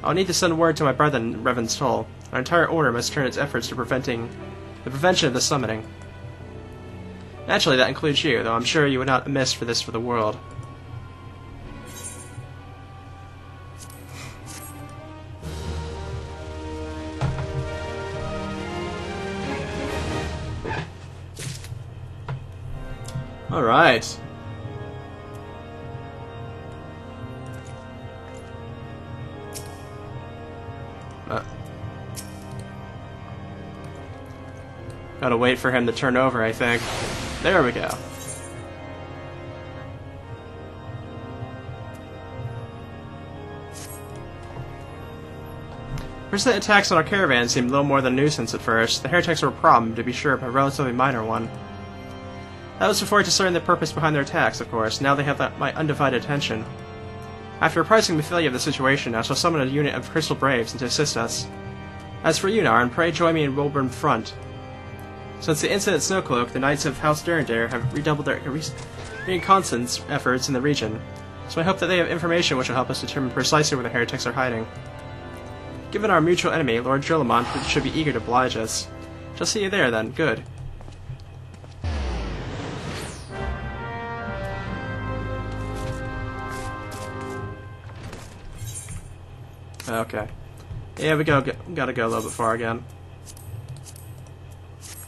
I'll need to send word to my brethren in Revan's Toll. Our entire order must turn its efforts to the prevention of the summoning. Naturally, that includes you, though I'm sure you would not miss for this for the world. Alright. Gotta wait for him to turn over, I think. There we go. Persistent attacks on our caravan seemed little more than a nuisance at first. The heretics were a problem, to be sure, but a relatively minor one. That was before I discerned the purpose behind their attacks, of course. Now they have my undivided attention. After apprising Mephilia of the situation, I shall summon a unit of Crystal Braves to assist us. As for you, Narn, pray join me in Reborn front. Since the incident at Snowcloak, the Knights of House Durandare have redoubled their reconnaissance efforts in the region, so I hope that they have information which will help us determine precisely where the heretics are hiding. Given our mutual enemy, Lord Jerlimont should be eager to oblige us. Shall see you there, then. Good. Okay. Yeah, we gotta go a little bit far again.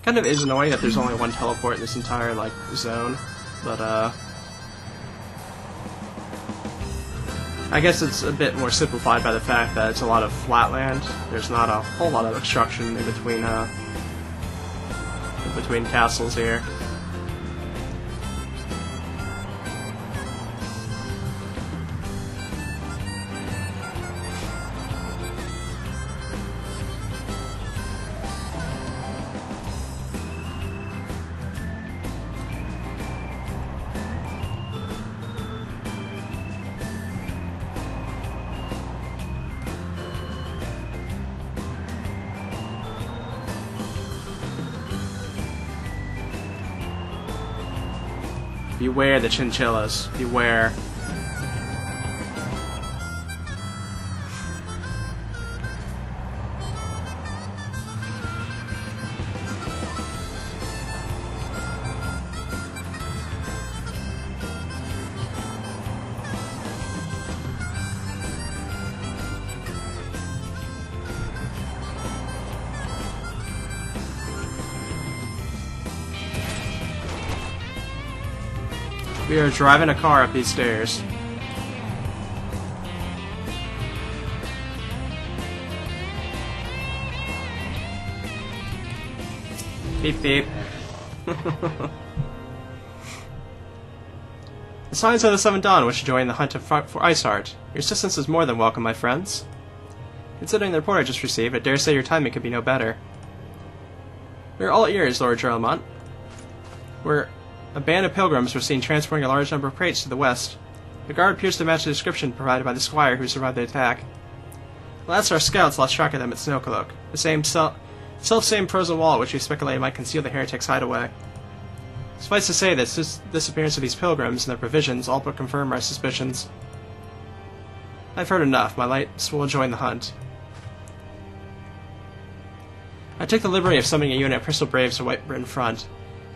Kind of is annoying that there's only one teleport in this entire, like, zone, but, I guess it's a bit more simplified by the fact that it's a lot of flat land. There's not a whole lot of obstruction in between castles here. Beware the chinchillas. Beware. We are driving a car up these stairs. Beep beep. The Scions of the Seventh Dawn wish to join the hunt for Iceheart. Your assistance is more than welcome, my friends. Considering the report I just received, I dare say your timing could be no better. We are all ears, Lord Jerlimont. A band of pilgrims were seen transporting a large number of crates to the west. The guard appears to match the description provided by the squire who survived the attack. Last our scouts lost track of them at Snowcloak, the same self-same frozen wall which we speculated might conceal the heretics' hideaway. Suffice to say that disappearance of these pilgrims and their provisions all but confirm our suspicions. I've heard enough. My lights will join the hunt. I took the liberty of summoning a unit of Crystal Braves to Whitebrim front.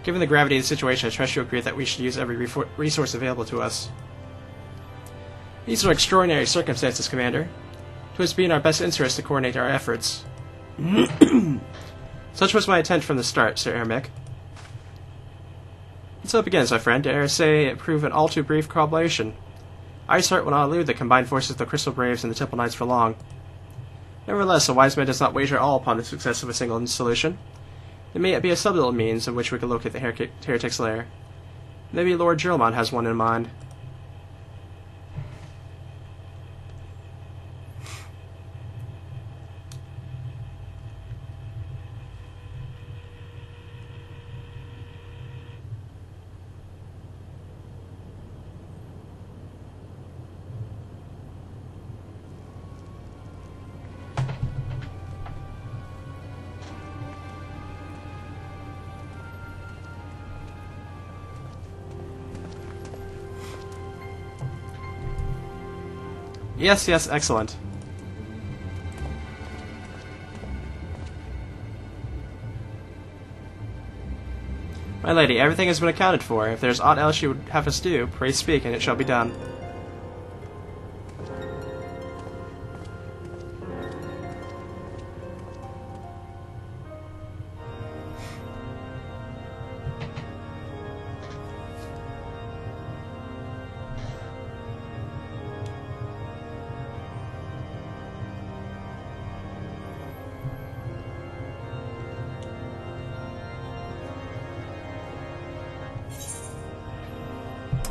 Given the gravity of the situation, I trust you agree that we should use every resource available to us. These are extraordinary circumstances, Commander. It would be in our best interest to coordinate our efforts. Such was my intent from the start, Sir Ermic. And so it begins, my friend. Dare I say it proved an all too brief collaboration. Iceheart will not elude the combined forces of the Crystal Braves and the Temple Knights for long. Nevertheless, a wise man does not wager all upon the success of a single solution. There may be a subtle means of which we can locate the heretic's lair. Maybe Lord Gerlmont has one in mind. Yes, yes, excellent. My lady, everything has been accounted for. If there is aught else you would have us do, pray speak, and it shall be done.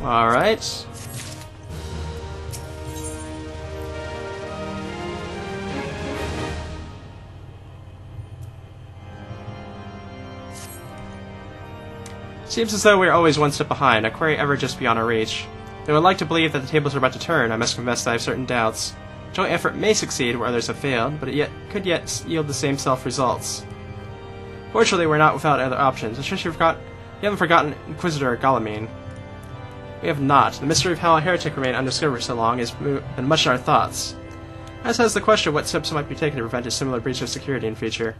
Alright. Seems as though we are always one step behind, a quarry ever just beyond our reach. Though I'd like to believe that the tables are about to turn, I must confess that I have certain doubts. Joint effort may succeed where others have failed, but it could yet yield the same self-results. Fortunately, we're not without other options. Especially you haven't forgotten Inquisitor Galamine. We have not. The mystery of how a heretic remained undiscovered for so long has been much in our thoughts, as has the question of what steps might be taken to prevent a similar breach of security in future.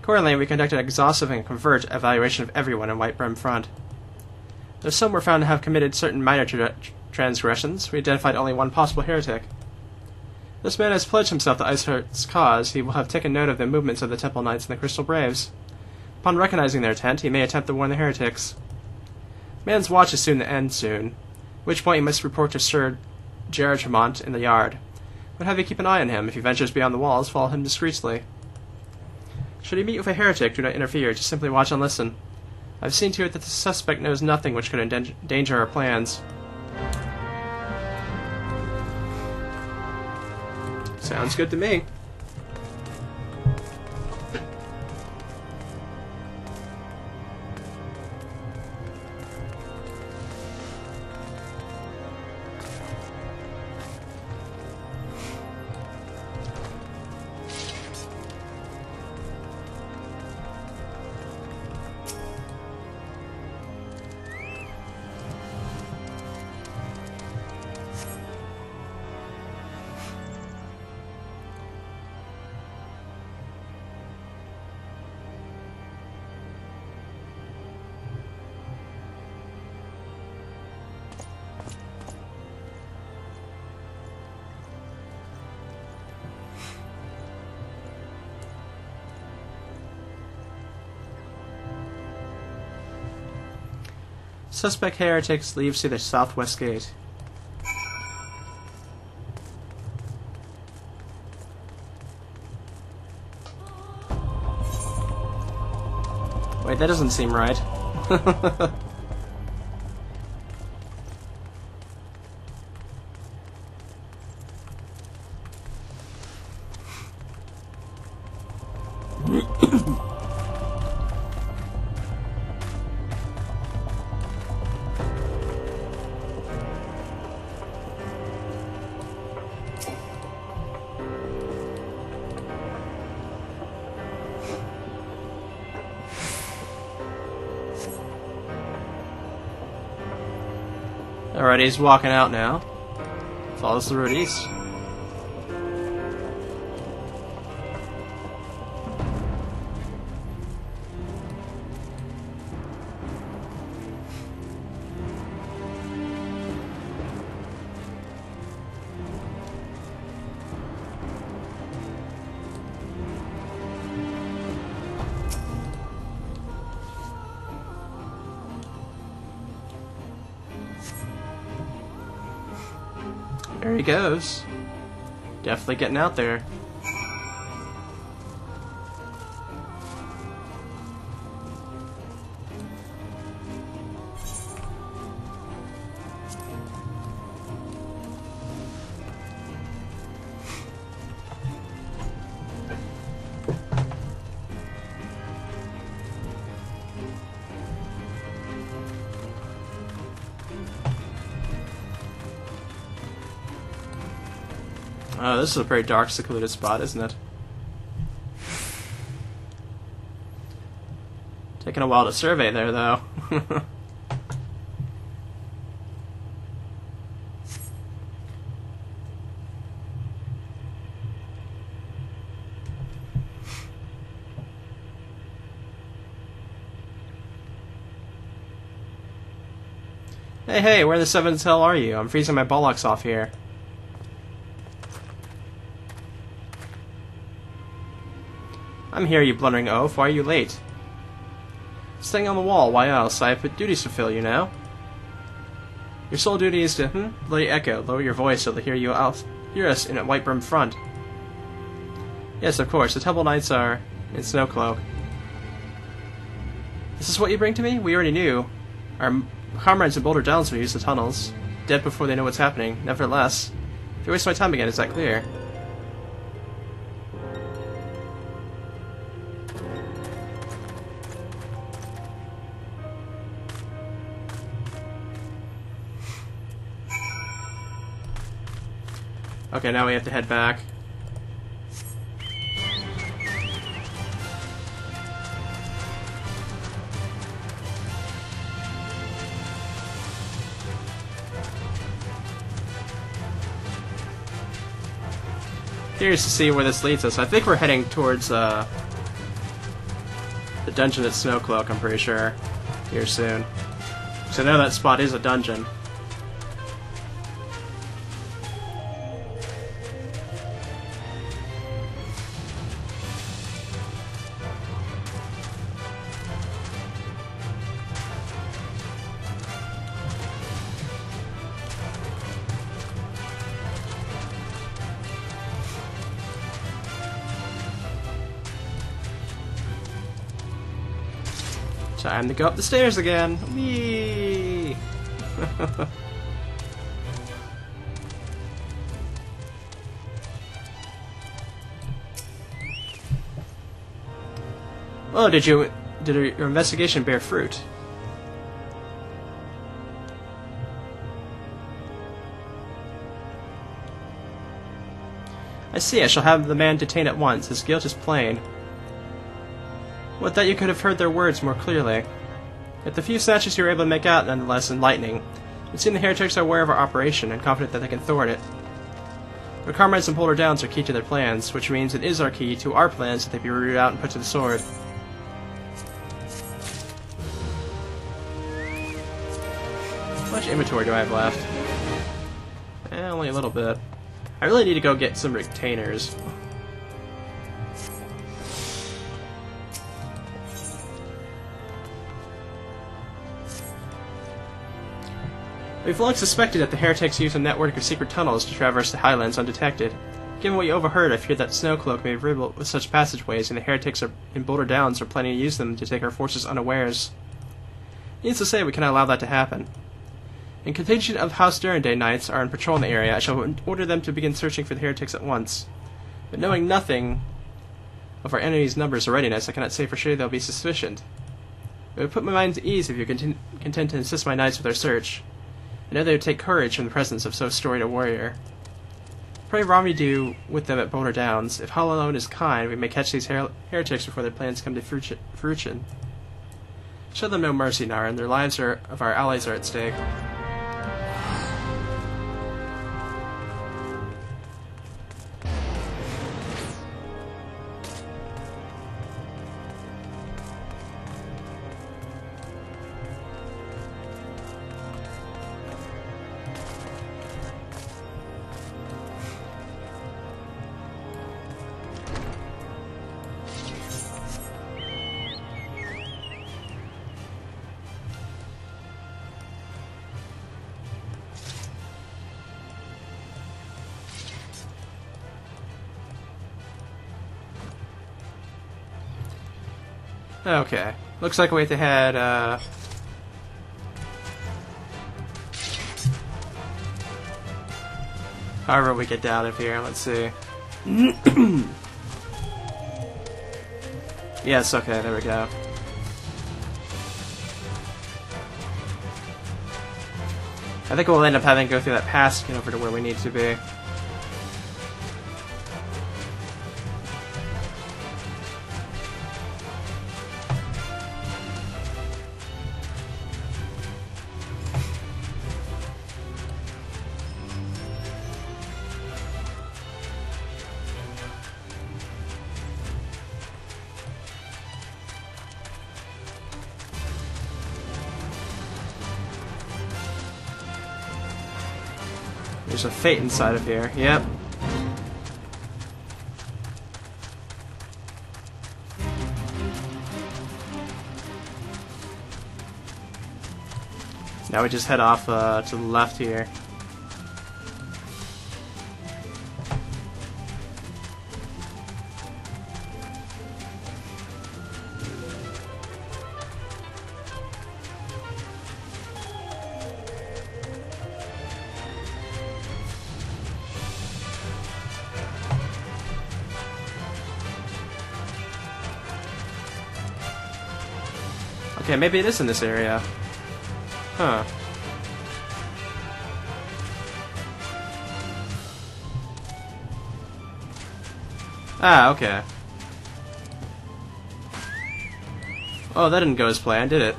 Accordingly, we conducted an exhaustive and convergent evaluation of everyone in Whitebrim front. Though some were found to have committed certain minor transgressions, we identified only one possible heretic. This man has pledged himself to Iceheart's cause. He will have taken note of the movements of the Temple Knights and the Crystal Braves. Upon recognizing their intent, he may attempt to warn the heretics. Man's watch is soon to end soon, at which point he must report to Sir Gerardmont in the yard. But have you keep an eye on him. If he ventures beyond the walls, follow him discreetly. Should he meet with a heretic, do not interfere, just simply watch and listen. I've seen to it that the suspect knows nothing which could endanger our plans. Sounds good to me. Suspect heretics leaves through the southwest gate. Wait, that doesn't seem right. Alright, he's walking out now. Follows the road east. There he goes. Definitely getting out there. Oh, this is a pretty dark, secluded spot, isn't it? Taking a while to survey there, though. Hey, where the seventh hell are you? I'm freezing my bollocks off here. I'm here, you blundering oaf. Why are you late? Staying on the wall. Why else? I have put duties to fulfill, you know. Your sole duty is to, bloody echo. Lower your voice so they'll hear us in a white brim front. Yes, of course. The Temple Knights are in Snowcloak. This is what you bring to me? We already knew. Our comrades in Boulder Downs will use the tunnels. Dead before they know what's happening. Nevertheless, if you waste my time again, is that clear? Okay, now we have to head back. Curious to see where this leads us. I think we're heading towards the dungeon at Snowcloak, I'm pretty sure, here soon. So I know that spot is a dungeon. Time to go up the stairs again. Whee! Oh, did your investigation bear fruit? I see. I shall have the man detained at once. His guilt is plain. Would that you could have heard their words more clearly. Yet the few snatches you were able to make out, nonetheless, enlightening. It seems the heretics are aware of our operation and confident that they can thwart it. Our comrades in Boulder Downs are key to their plans, which means it is our key to our plans that they be rooted out and put to the sword. How much inventory do I have left? Only a little bit. I really need to go get some retainers. We've long suspected that the heretics use a network of secret tunnels to traverse the highlands undetected. Given what you overheard, I fear that Snowcloak may be riddled with such passageways, and the heretics in Boulder Downs are planning to use them to take our forces unawares. Needless to say, we cannot allow that to happen. A contingent of House Durandane Knights are on patrol in the area. I shall order them to begin searching for the heretics at once. But knowing nothing of our enemies' numbers or readiness, I cannot say for sure they'll be sufficient. It would put my mind at ease if you content to assist my knights with their search. I know they would take courage from the presence of so storied a warrior. Pray rendezvous with them at Boulder Downs. If Hall alone is kind, we may catch these heretics before their plans come to fruition. Show them no mercy, Naren. Their lives of our allies are at stake. Okay. Looks like we have to head, however we get down of here, let's see. Yes, okay, there we go. I think we'll end up having to go through that pass to get over to where we need to be. There's a fate inside of here. Yep. Now we just head off to the left here. Okay, maybe it is in this area. Huh. Ah, okay. Oh, that didn't go as planned, did it?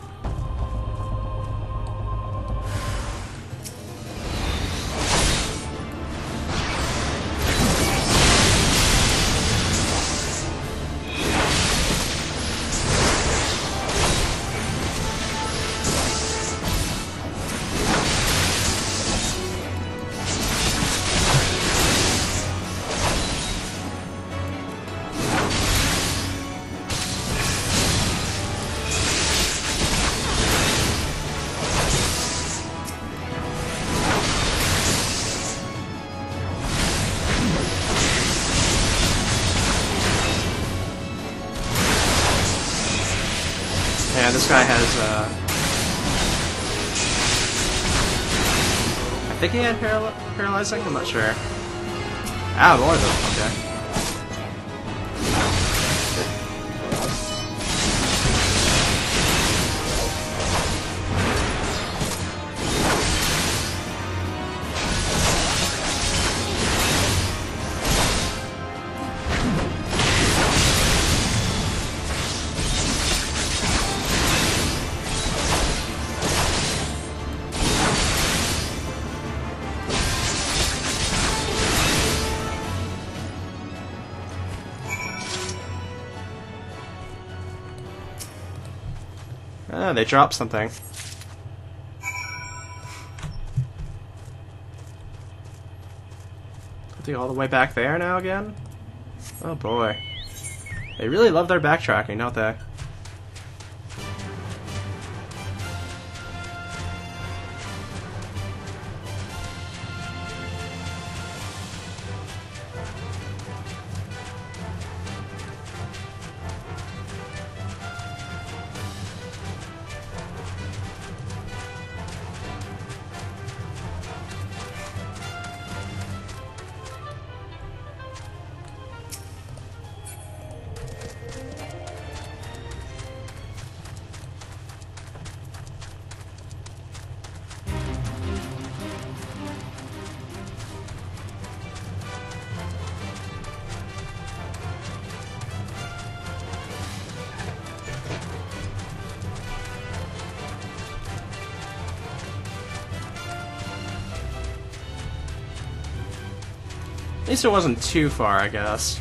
Yeah, this guy has, I think he had paralyzing? I'm not sure. Ah, more of them. Okay. Ah, they dropped something. Are they all the way back there now again? Oh boy. They really love their backtracking, don't they? At least it wasn't too far, I guess.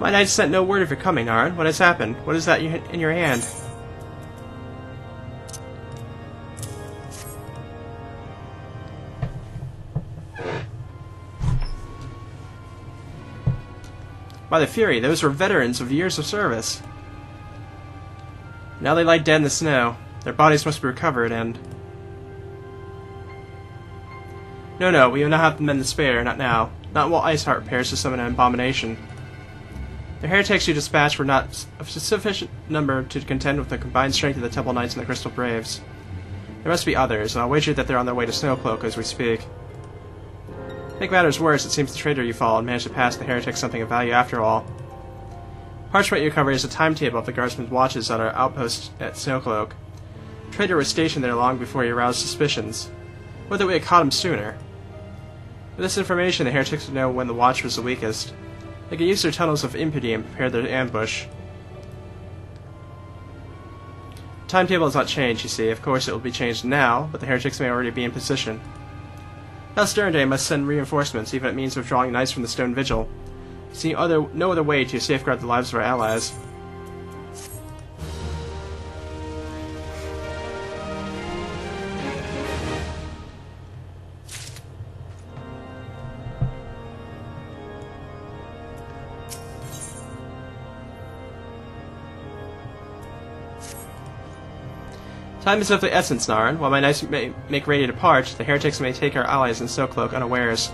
My knights sent no word of your coming, Narn. What has happened? What is that in your hand? By the Fury, those were veterans of years of service. Now they lie dead in the snow. Their bodies must be recovered, and... No, we do not have the men to spare, not now. Not while Iceheart prepares to summon an abomination. The heretics you dispatched were not of sufficient number to contend with the combined strength of the Temple Knights and the Crystal Braves. There must be others, and I'll wager that they're on their way to Snowcloak as we speak. To make matters worse, it seems the traitor you followed managed to pass the heretics something of value after all. Parchment you recovered is a timetable of the guardsmen's watches at our outpost at Snowcloak. The traitor was stationed there long before he aroused suspicions. Would that we had caught him sooner. With this information, the heretics would know when the watch was the weakest. They could use their tunnels of Impudi and prepare their ambush. The timetable has not changed, you see. Of course it will be changed now, but the heretics may already be in position. House Durandane must send reinforcements, even if it means withdrawing knights from the Stone Vigil. We see no other way to safeguard the lives of our allies. Time is of the essence, Narn. While my knights may make ready to depart, the heretics may take our allies in Snowcloak unawares.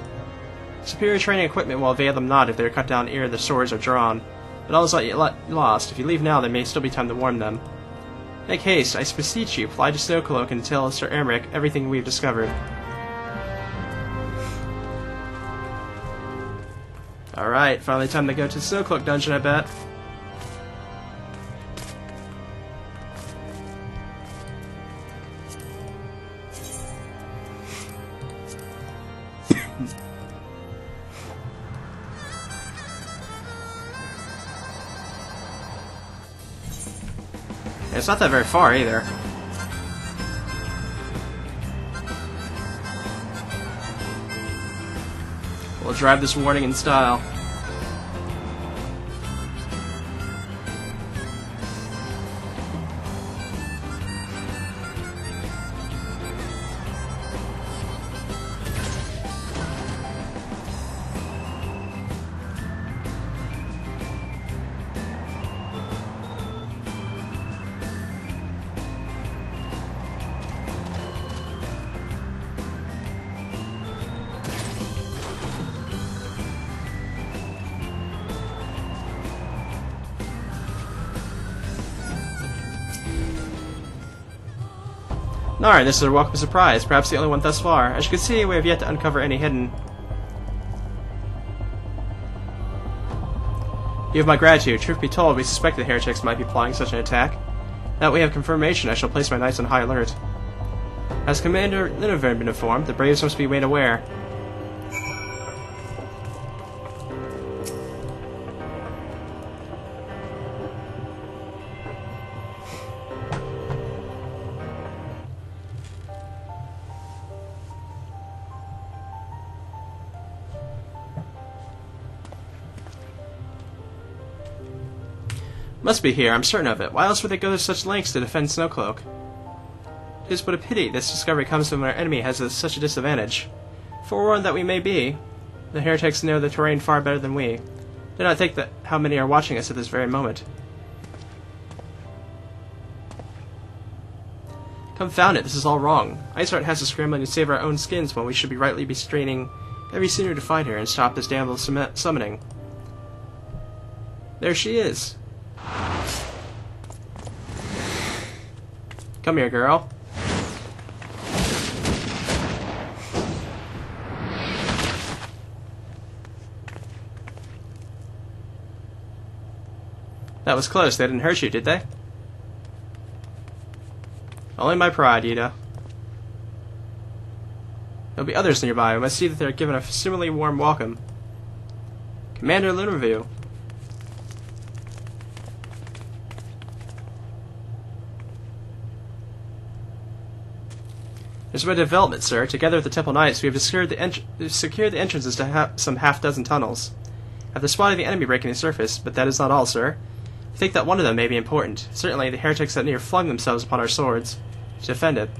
Superior training equipment will avail them not if they are cut down ere their swords are drawn. But all is not yet lost. If you leave now, there may still be time to warn them. Make haste, I beseech you, fly to Snowcloak and tell Sir Emmerich everything we've discovered. Alright, finally time to go to the Snowcloak dungeon, I bet. It's not that very far either. We'll drive this warning in style. Narn, this is a welcome surprise, perhaps the only one thus far. As you can see, we have yet to uncover any hidden... You have my gratitude. Truth be told, we suspected heretics might be plotting such an attack. Now that we have confirmation, I shall place my knights on high alert. As Commander Linnevan been informed, the Braves must be made aware. Must be here, I'm certain of it. Why else would they go to such lengths to defend Snowcloak? It is but a pity this discovery comes when our enemy has such a disadvantage. Forewarned that we may be, the heretics know the terrain far better than we. Do not think that how many are watching us at this very moment. Confound it, this is all wrong. Iceheart has us scrambling to save our own skins when we should rightly be straining every sinew to find her and stop this damnable summoning. There she is. Come here, girl. That was close. They didn't hurt you, did they? Only my pride, Ida. There'll be others nearby. We must see that they're given a similarly warm welcome. Commander Linnerview. There's been a development, sir. Together with the Temple Knights, we have secured the entrances to some half-dozen tunnels. Have the spotted the enemy breaking the surface, but that is not all, sir. I think that one of them may be important. Certainly, the heretics that near flung themselves upon our swords to defend it.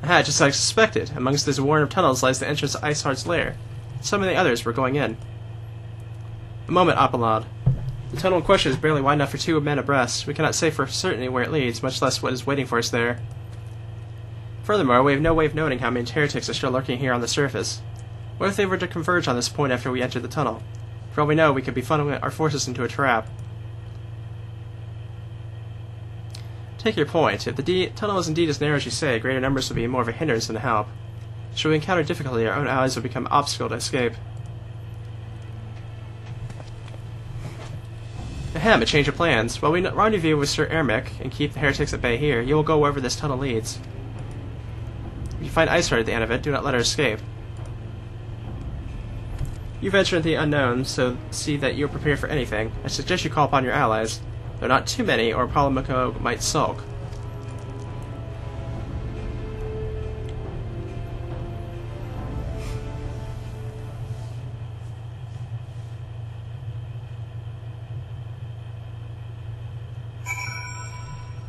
Aha, just like I suspected. Amongst this warren of tunnels lies the entrance to Iceheart's lair. Some of the others were going in. A moment, Apollon. The tunnel in question is barely wide enough for 2 men abreast. We cannot say for certainty where it leads, much less what is waiting for us there. Furthermore, we have no way of noting how many heretics are still lurking here on the surface. What if they were to converge on this point after we enter the tunnel? For all we know, we could be funneling our forces into a trap. Take your point. If the tunnel is indeed as narrow as you say, greater numbers would be more of a hindrance than a help. Should we encounter difficulty, our own allies would become an obstacle to escape. Ahem, a change of plans. While we rendezvous with Sir Ermic and keep the heretics at bay here, you will go wherever this tunnel leads. If you find Iceheart at the end of it, do not let her escape. You venture into the unknown, so see that you are prepared for anything. I suggest you call upon your allies. Though not too many, or Palomiko might sulk.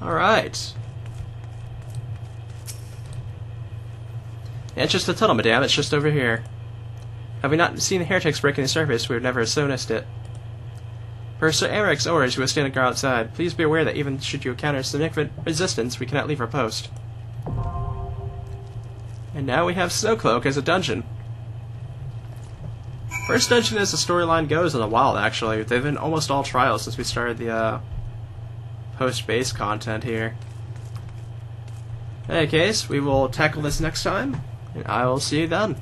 Alright. Yeah, it's just a tunnel, madame. It's just over here. Had we not seen the heretics breaking the surface, we would never have so noticed it. Per Sir Eric's orders, we will stand guard outside. Please be aware that even should you encounter significant resistance, we cannot leave our post. And now we have Snowcloak as a dungeon. First dungeon as the storyline goes in the wild, actually. They've been almost all trials since we started the post-base content here. In any case, we will tackle this next time, and I will see you then.